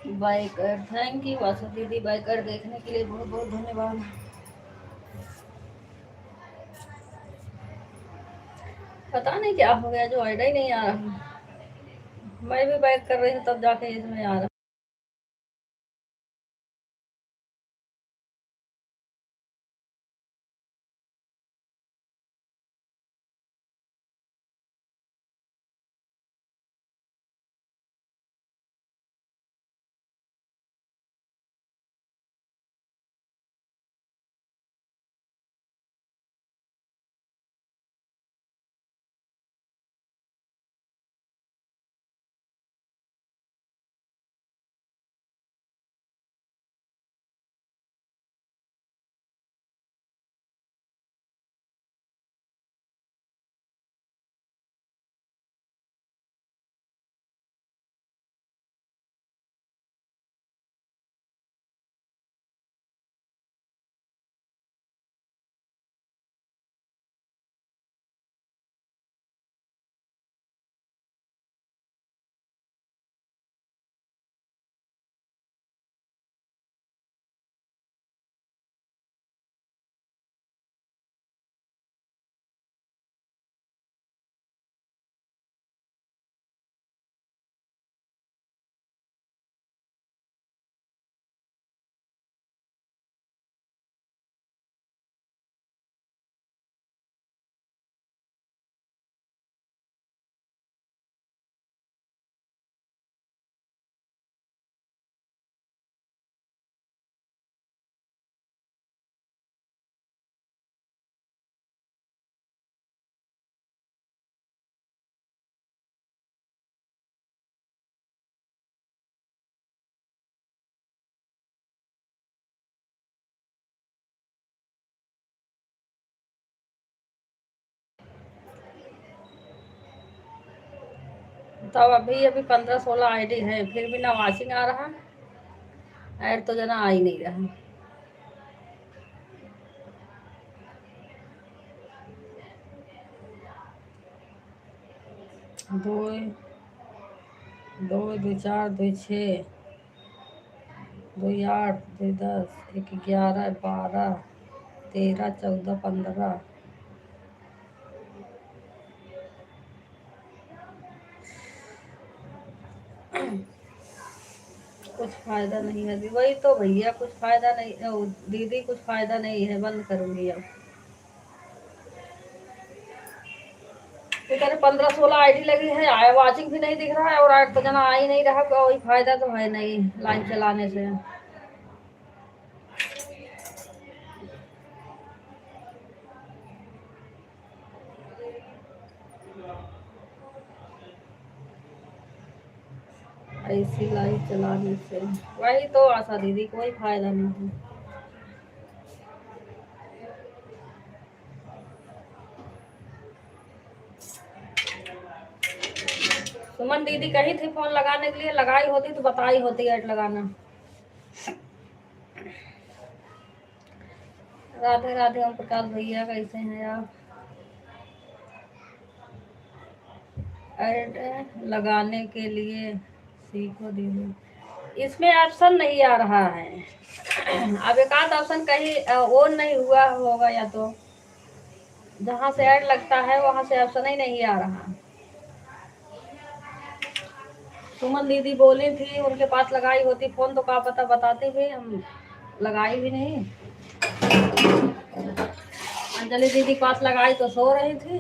बाइकर, थैंक यू वासु दीदी, बाइकर देखने के लिए बहुत बहुत धन्यवाद। पता नहीं क्या हो गया, जो आइडिया ही नहीं आ रहा। मैं भी बाइक कर रही हूँ तब जाके इसमें आ रहा। तब अभी अभी 15-16 आईडी है, फिर भी ना वॉचिंग आ रहा, ऐड तो जना आ ही नहीं रहा। दो दो दो चार दो छः, दो आठ, दो 10, एक 11, 12, 13, 14, 15। कुछ फायदा नहीं है, वही तो भैया, कुछ फायदा नहीं। दीदी कुछ फायदा नहीं है, बंद करूंगी अब। तो कहते 15-16 आईडी लगी है, आया वाचिंग भी नहीं दिख रहा है, और ऐड तो जना आ ही नहीं रहा, कोई फायदा तो है नहीं लाइन चलाने से। ऐसी लाइव चलाने से वही तो आशा दीदी, कोई फायदा नहीं है। सुमन दीदी कही थी फोन लगाने के लिए, लगाई होती तो बताई होती ऐड लगाना। राधे राधे ओम प्रकाश भैया, कैसे हैं आप? ऐड लगाने के लिए सीखो दीदी, इसमें ऑप्शन नहीं आ रहा है। अब एक आध ऑप्शन कहीं ऑन नहीं हुआ होगा, या तो जहाँ से ऐड लगता है वहां से ऑप्शन ही नहीं आ रहा। सुमन दीदी बोली थी उनके पास लगाई होती फोन तो क्या पता बताते भी, हम लगाई भी नहीं। अंजलि दीदी के पास लगाई तो सो रही थी,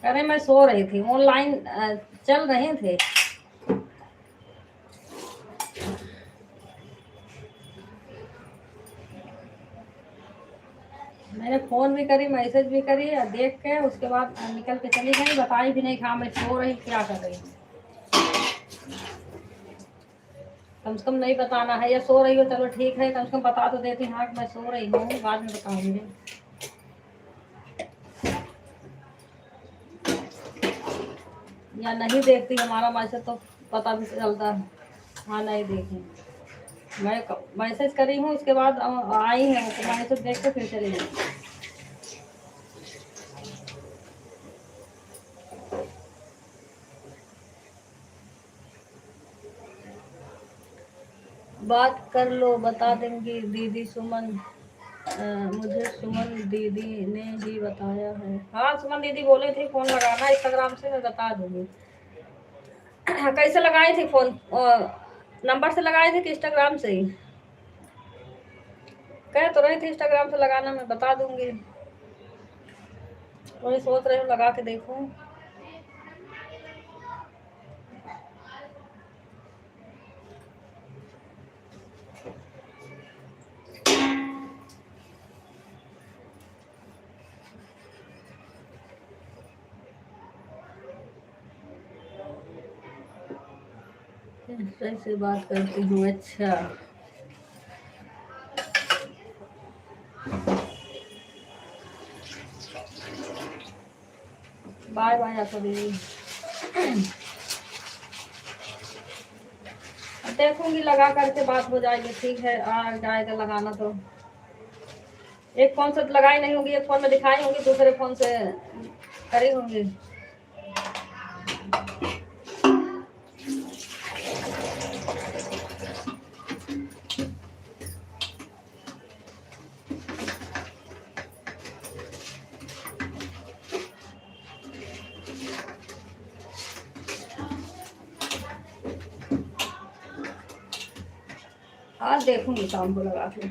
कह रहे मैं सो रही थी, ऑनलाइन चल रहे थे। मैंने फोन भी करी, मैसेज भी करी, देख के उसके बाद निकल के चली गई, बताई भी नहीं कहा मैं सो रही क्या कर रही हूँ। कम से कम नहीं बताना है, या सो रही हो चलो ठीक है, कम से कम बता तो देती हाँ कि मैं सो रही हूँ, बाद में बताऊंगी। या नहीं देखती हमारा मैसेज तो पता भी चलता है। हाँ नहीं देखी, मैं मैसेज करी हूँ उसके बाद आई है तो मैसेज देख के फिर चली गई। बात कर लो, बता देंगी दीदी सुमन। मुझे सुमन दीदी ने ही बताया है। हाँ, सुमन दीदी बोले थे फोन लगाना इंस्टाग्राम से, मैं बता दूंगी। कैसे लगाई थी फोन? नंबर से लगाए थे कि इंस्टाग्राम से ही? कह तो रही थी इंस्टाग्राम से लगाना, मैं बता दूंगी। वही सोच रही हूँ लगा के देखूं। कैसे बात करती हूँ? अच्छा, बाय बाय आशा दीदी। देखूंगी लगा करके बात हो जाएगी। ठीक है, आ जाएगा लगाना तो। एक फोन से तो लगाई नहीं होगी, एक फोन में दिखाई होंगी, दूसरे फोन से करी होंगी। आज देखूंगी शाम को लगा के।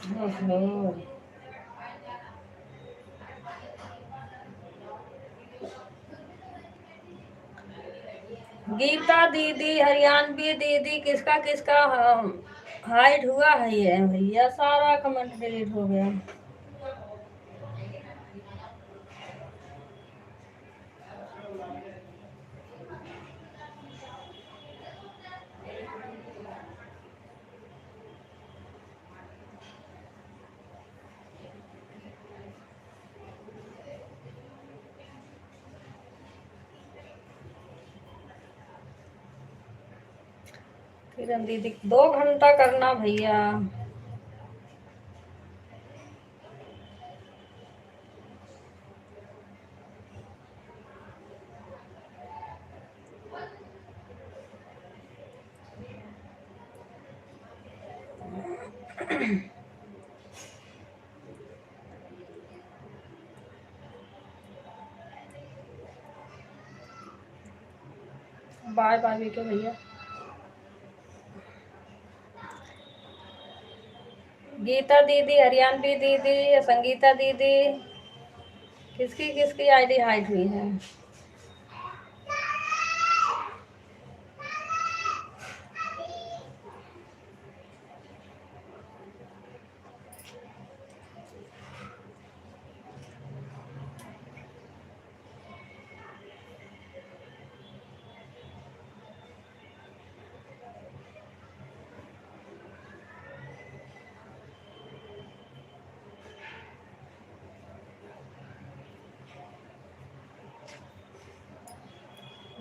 ओहो। गीता दीदी, हरियाणवी दीदी, किसका किसका हाइड हुआ है ये भैया? सारा कमेंट डिलीट हो गया। किरण दीदी 2 घंटा करना भैया। बाय बाय भी के भैया। गीता दीदी, हरियाणवी दीदी, संगीता दीदी, किसकी किसकी आईडी हाइड हुई है?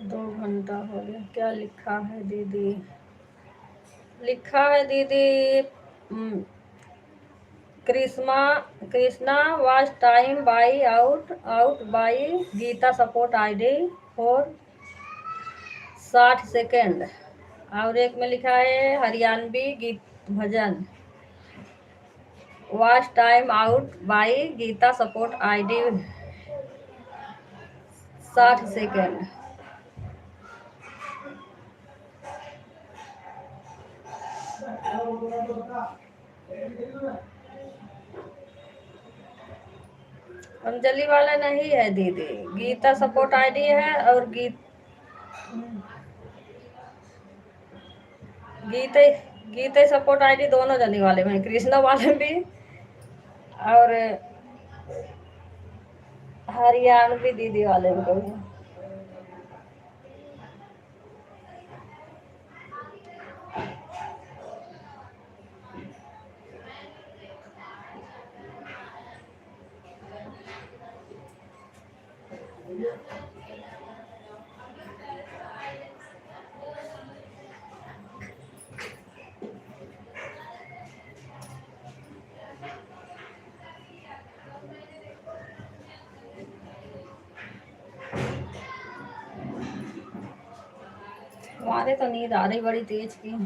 दो घंटा हो गया। क्या लिखा है दीदी? लिखा है दीदी, Krishna Krishna was time by out by Geeta support ID for 60 second. और एक में लिखा है हरियाणवी गीत भजन was time out by Geeta support ID 60 second. Anjali वाला नहीं है दीदी, गीता सपोर्ट आईडी है। और गीते गीते सपोर्ट आईडी दोनों जने वाले में, कृष्णा वाले भी और हरियाणवी दीदी वाले में भी। हमारे तो नींद आ रही बड़ी तेज की।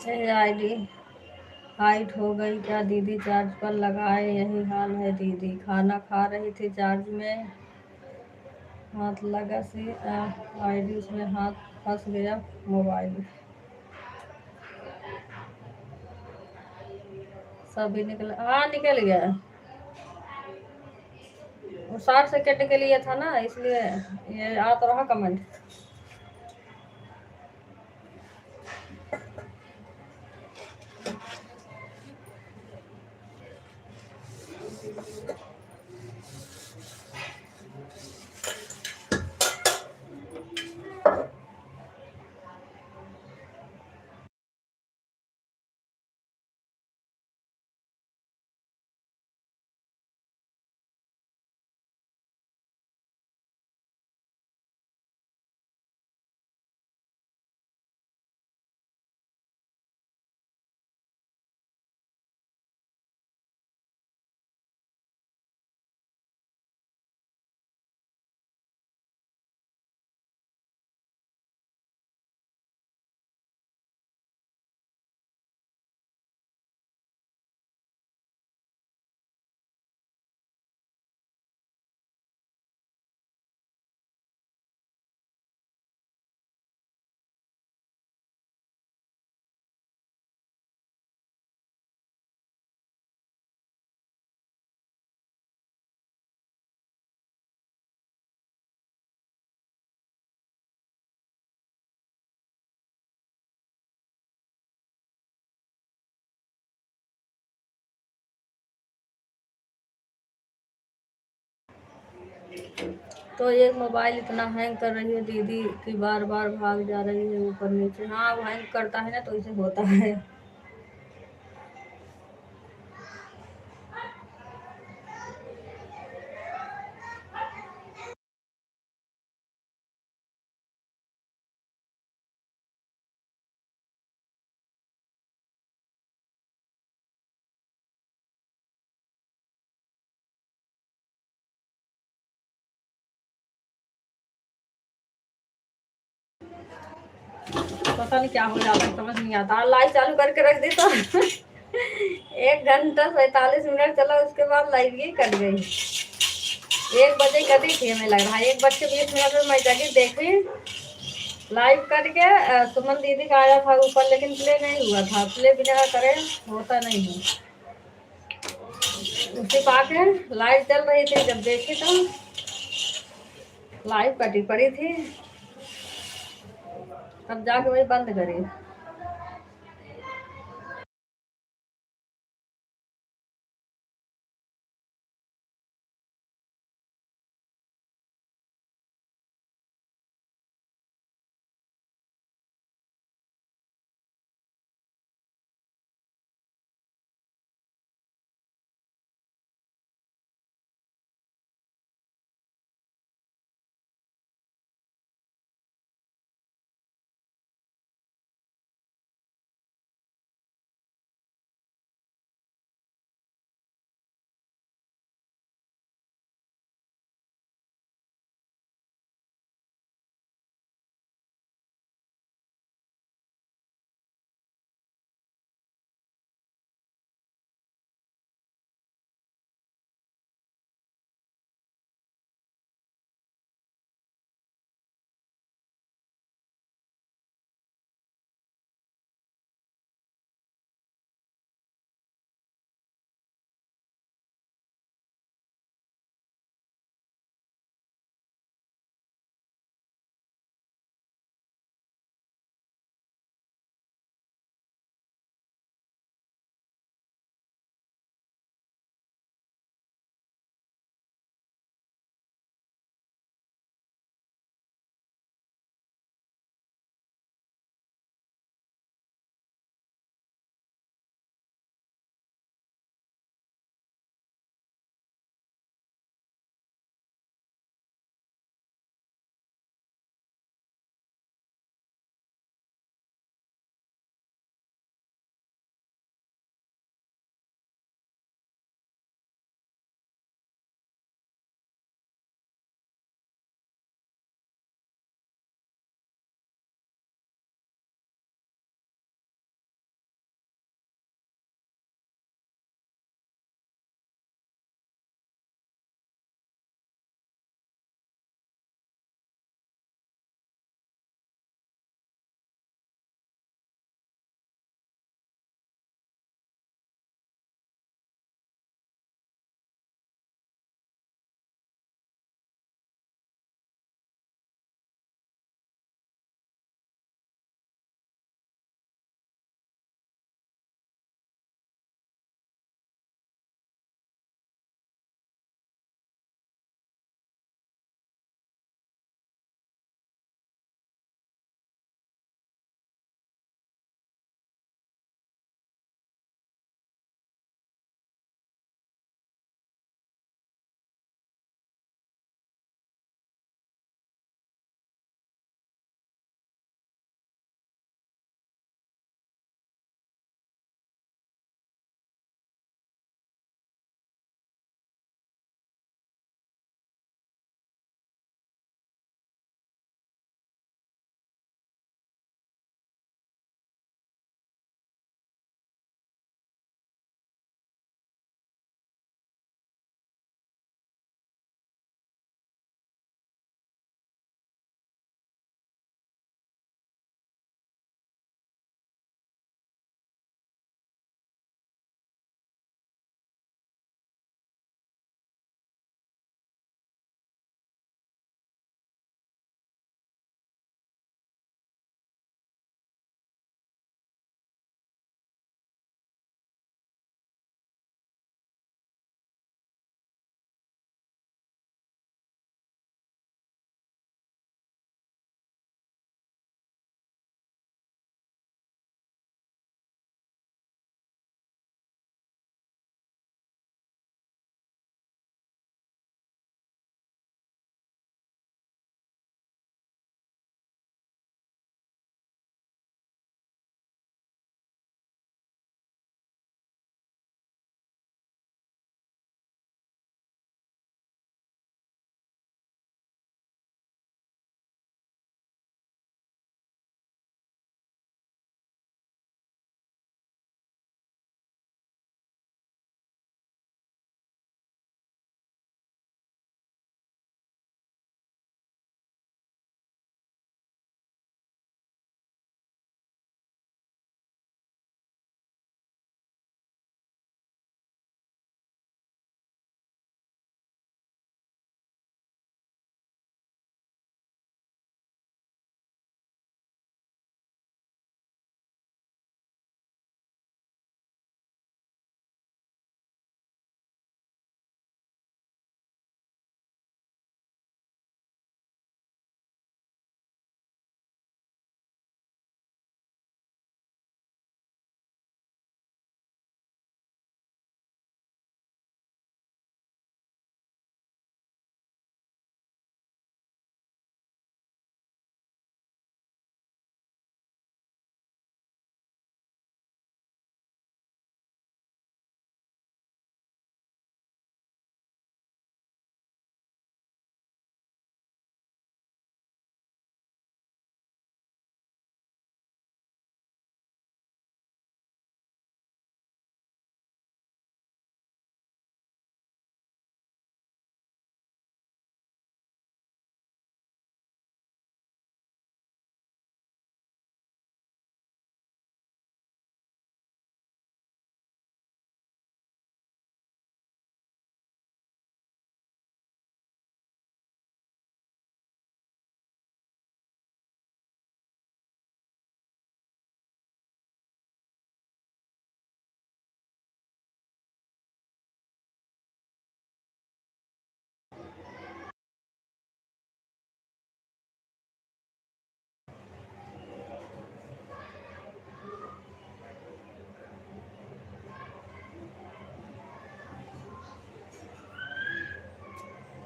AID हाइट हो गई क्या दीदी, चार्ज पर लगाए यही हाल है दीदी, खाना खा रही थी चार्ज में हाथ लगा से आईडी उसमें हाथ फंस गया मोबाइल सभी निकल, हाँ निकल गया। वो 60 सेकेंड के लिए था ना, इसलिए ये आ तो रहा कमेंट। तो ये मोबाइल इतना हैंग कर रही है दीदी कि बार बार भाग जा रही है ऊपर नीचे। हाँ वो हैंग करता है ना, तो इसे होता है। पता नहीं क्या हो जाता है, समझ नहीं आता। लाइट चालू करके रख दी तो 1 घंटा 47 मिनट चला, उसके बाद लाइट ही कट गई। 1 बजे कटी थी, हमें लग रहा है 1 बज के 20 मिनट में मैं जगी देखी लाइव कट के। सुमन दीदी का आया था ऊपर, लेकिन प्ले नहीं हुआ था। प्ले बिना करे होता नहीं है। उसी पाके लाइट चल रही थी, जब देखी तो लाइट कटी पड़ी थी, तब जाके वही बंद करी।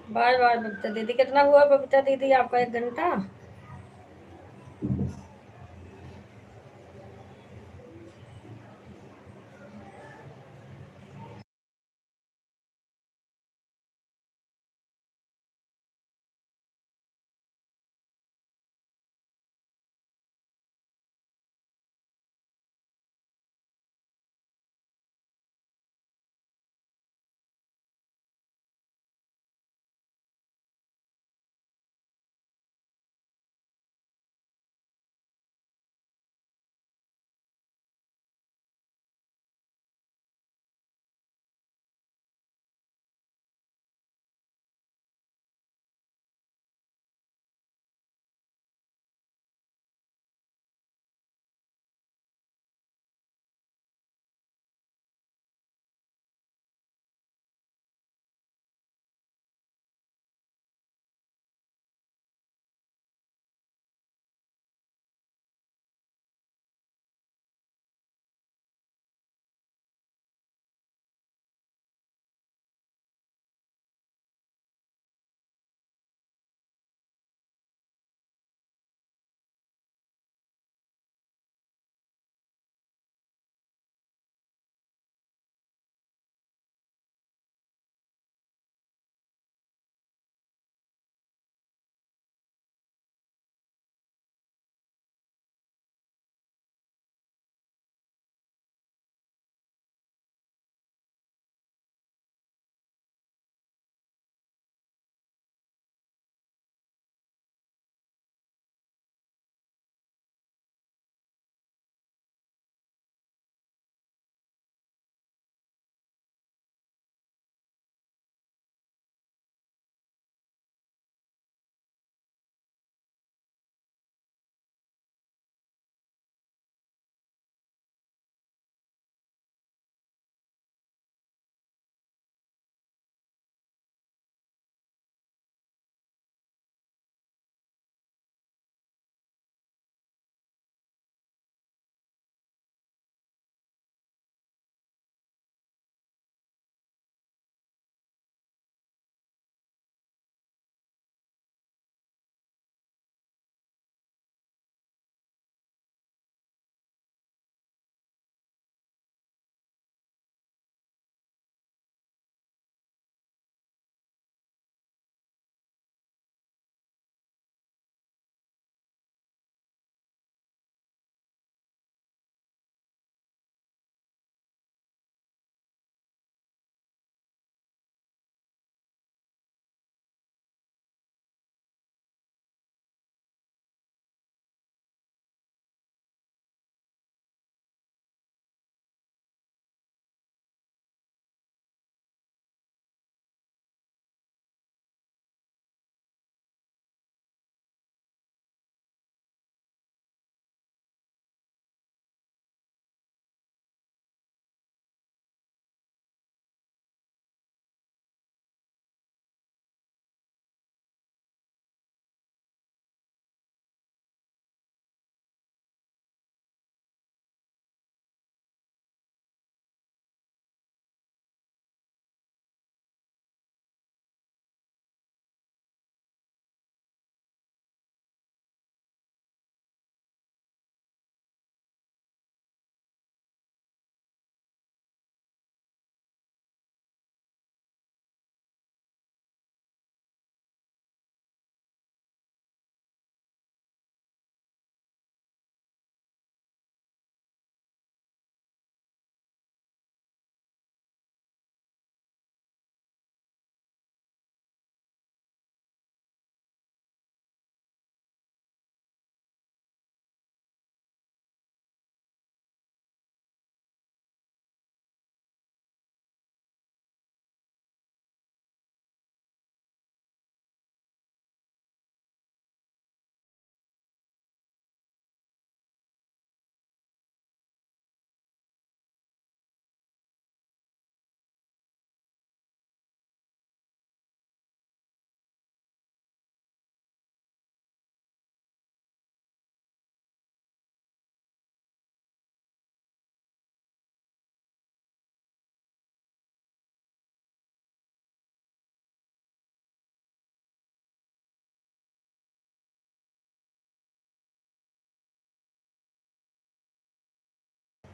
बाय बाय बबीता दीदी। कितना हुआ बबीता दीदी आपका 1 घंटा?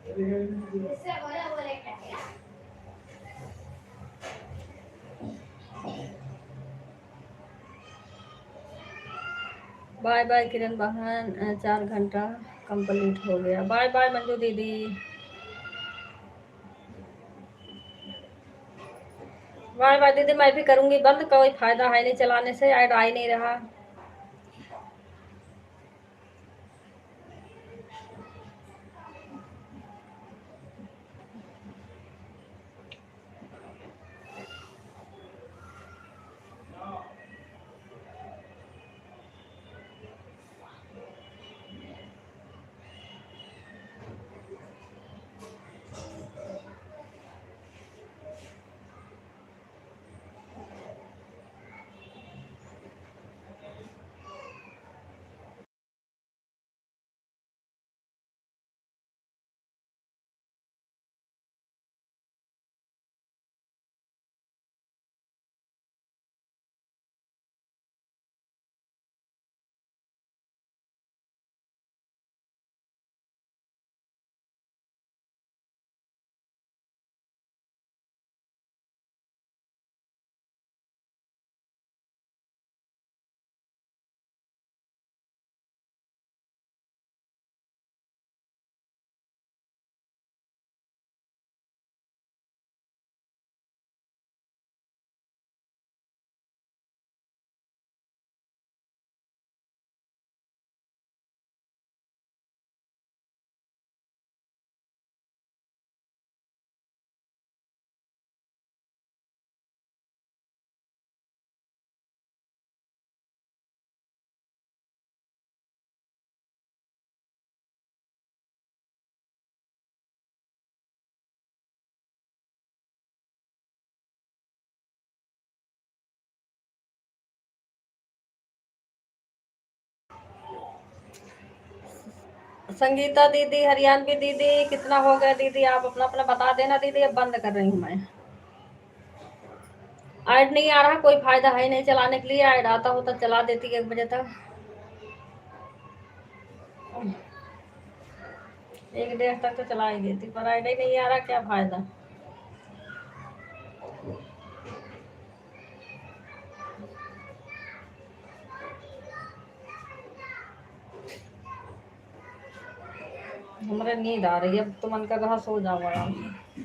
बाय बाय किरण बहन, 4 घंटा कंप्लीट हो गया। बाय बाय मंजू दीदी। बाय बाय दीदी, मैं भी करूंगी बंद, कोई फायदा है नहीं चलाने से, ऐड आ ही नहीं रहा। संगीता दीदी, हरियाणवी दीदी, कितना हो गया दीदी? आप अपना अपना बता देना दीदी, अब बंद कर रही हूँ मैं। ऐड नहीं आ रहा, कोई फायदा है नहीं चलाने के लिए, ऐड आता हो तो चला देती 1 बजे तक। 1 डेढ़ तक तो चला ही देती, पर ऐड ही नहीं आ रहा, क्या फायदा। हमारे नींद आ रही है, अब तो मन कर रहा सो जाओ आराम से।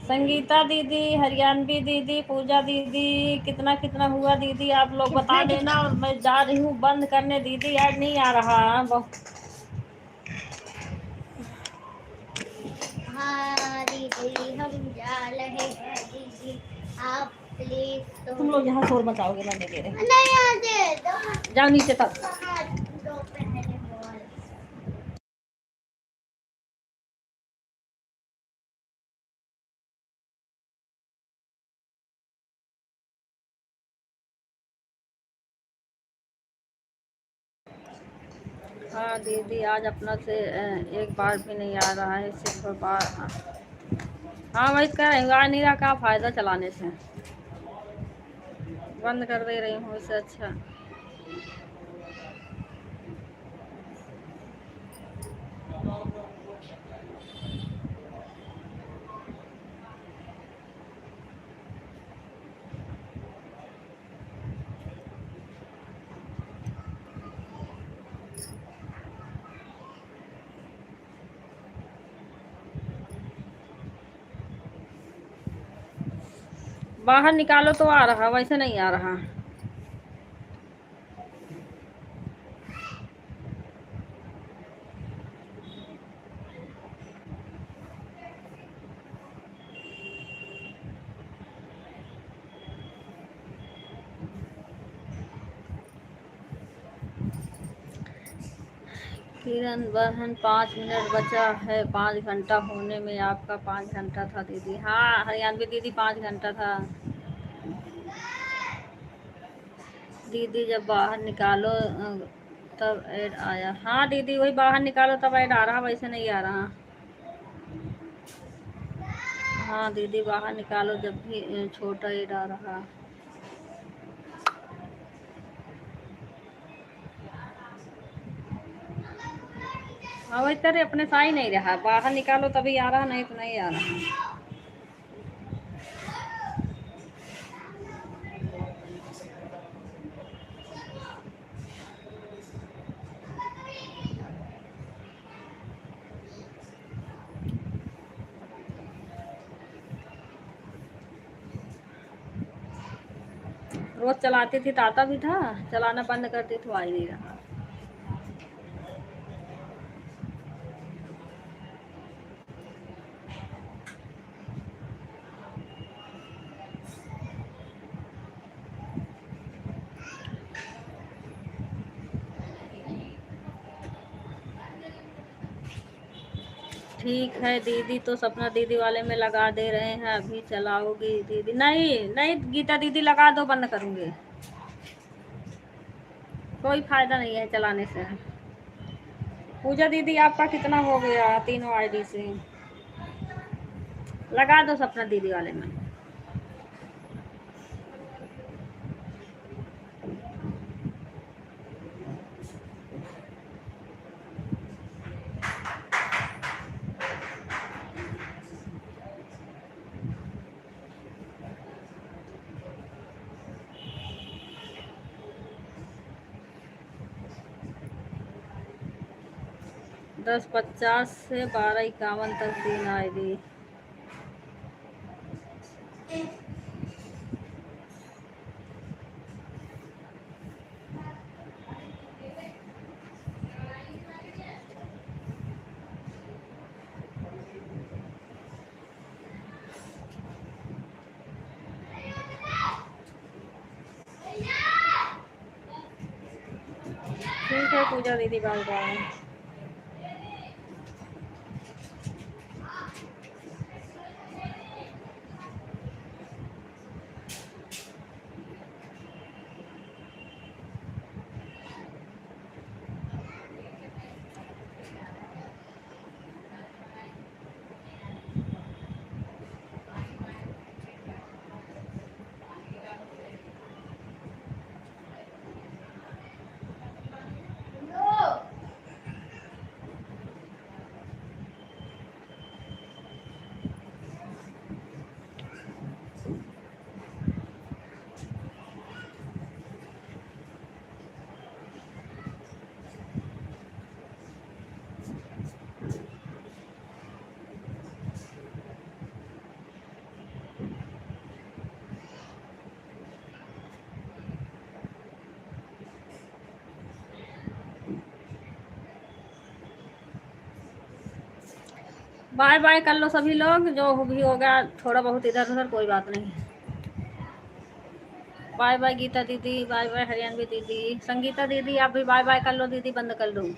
संगीता दीदी, हरियाणवी दीदी, पूजा दीदी, कितना कितना हुआ दीदी आप लोग बता देना। और मैं जा रही हूँ बंद करने दीदी, ऐड नहीं आ रहा हाँ दीदी हम जा रहे हैं दीदी, आप प्लीज तो तुम लोग यहाँ शोर मचाओगे, मैं नहीं दे रही। नहीं आते तो जाओ नीचे तक। दो पहले बोल। हाँ दीदी आज अपना से एक बार भी नहीं आ रहा है, सिर्फ बार। हाँ वही कह रही हूँ, आ नहीं रहा, क्या फ़ायदा चलाने से। बंद कर दे रही हूँ इससे अच्छा। बाहर निकालो तो आ रहा, वैसे नहीं आ रहा। किरण बहन 5 मिनट बचा है 5 घंटा होने में, आपका 5 घंटा था दीदी। हाँ हरियाणवी दीदी 5 घंटा था दीदी। जब बाहर निकालो तब ऐड आया। हाँ दीदी वही बाहर निकालो तब ऐड आ रहा, वैसे नहीं आ रहा। हाँ दीदी बाहर निकालो जब भी छोटा ऐड आ रहा। हाँ वही तरह अपने सा ही नहीं रहा, बाहर निकालो तभी आ रहा, नहीं तो नहीं आ रहा। रोज चलाती थी तो आता भी था, चलाना बंद करती तो आ ही नहीं रहा। 'ठीक है दीदी, तो सपना दीदी वाले में लगा दे रहे हैं, अभी चलाओगी दीदी'। नहीं नहीं गीता दीदी लगा दो, बंद करूँगी। कोई फ़ायदा नहीं है चलाने से। पूजा दीदी आपका कितना हो गया तीनों आईडी से? लगा दो सपना दीदी वाले में। दस 50 से 12:51 तक 3 आईडी। ठीक है पूजा दीदी, बाय बाय। बाय बाय कर लो सभी लोग, जो भी होगा थोड़ा बहुत इधर उधर, कोई बात नहीं। बाय बाय गीता दीदी, बाय बाय हरियाणवी दीदी, संगीता दीदी आप भी बाय बाय कर लो दीदी, बंद कर दूँ।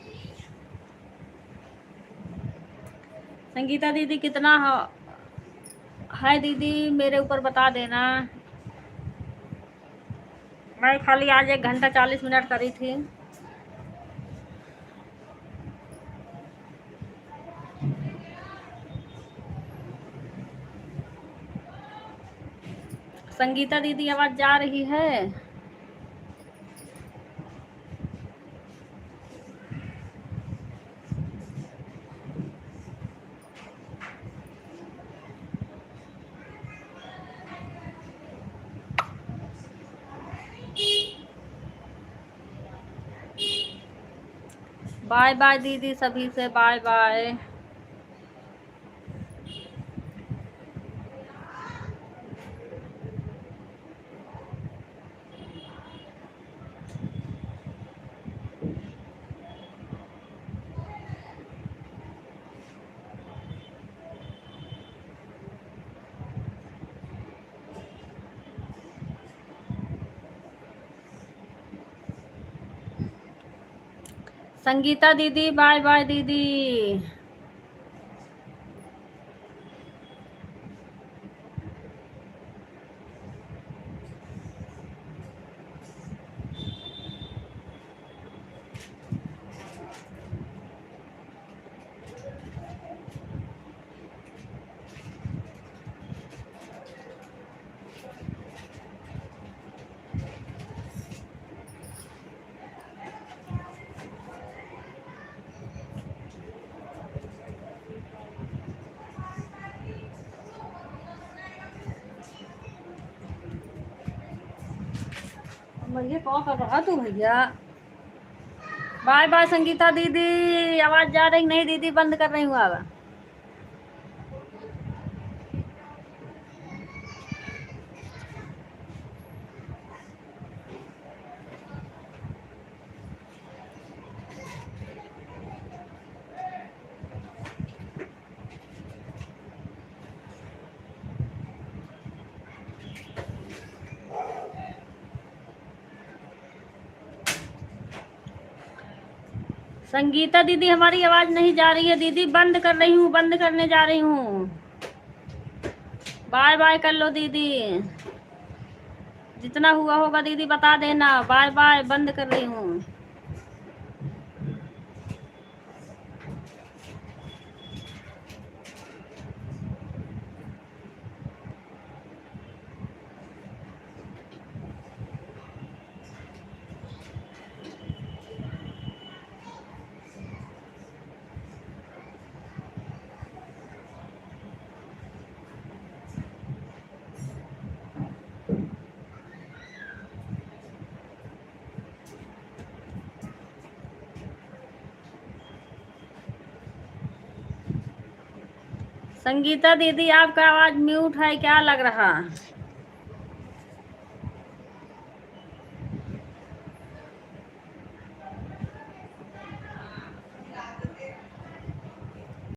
संगीता दीदी कितना है दीदी मेरे ऊपर बता देना। मैं खाली आज 1 घंटा 40 मिनट करी थी। संगीता दीदी आवाज जा रही है? बाय बाय दीदी, सभी से बाय बाय। संगीता दीदी बाय बाय दीदी। भैया कौन कर रहा तू भैया? बाय बाय संगीता दीदी, आवाज जा रही नहीं दीदी, बंद कर रही हूँ अब। संगीता दीदी हमारी आवाज नहीं जा रही है दीदी, बंद कर रही हूँ, बंद करने जा रही हूँ। बाय बाय कर लो दीदी, जितना हुआ होगा दीदी बता देना। बाय बाय, बंद कर रही हूँ। संगीता दीदी आपका आवाज म्यूट है क्या लग रहा?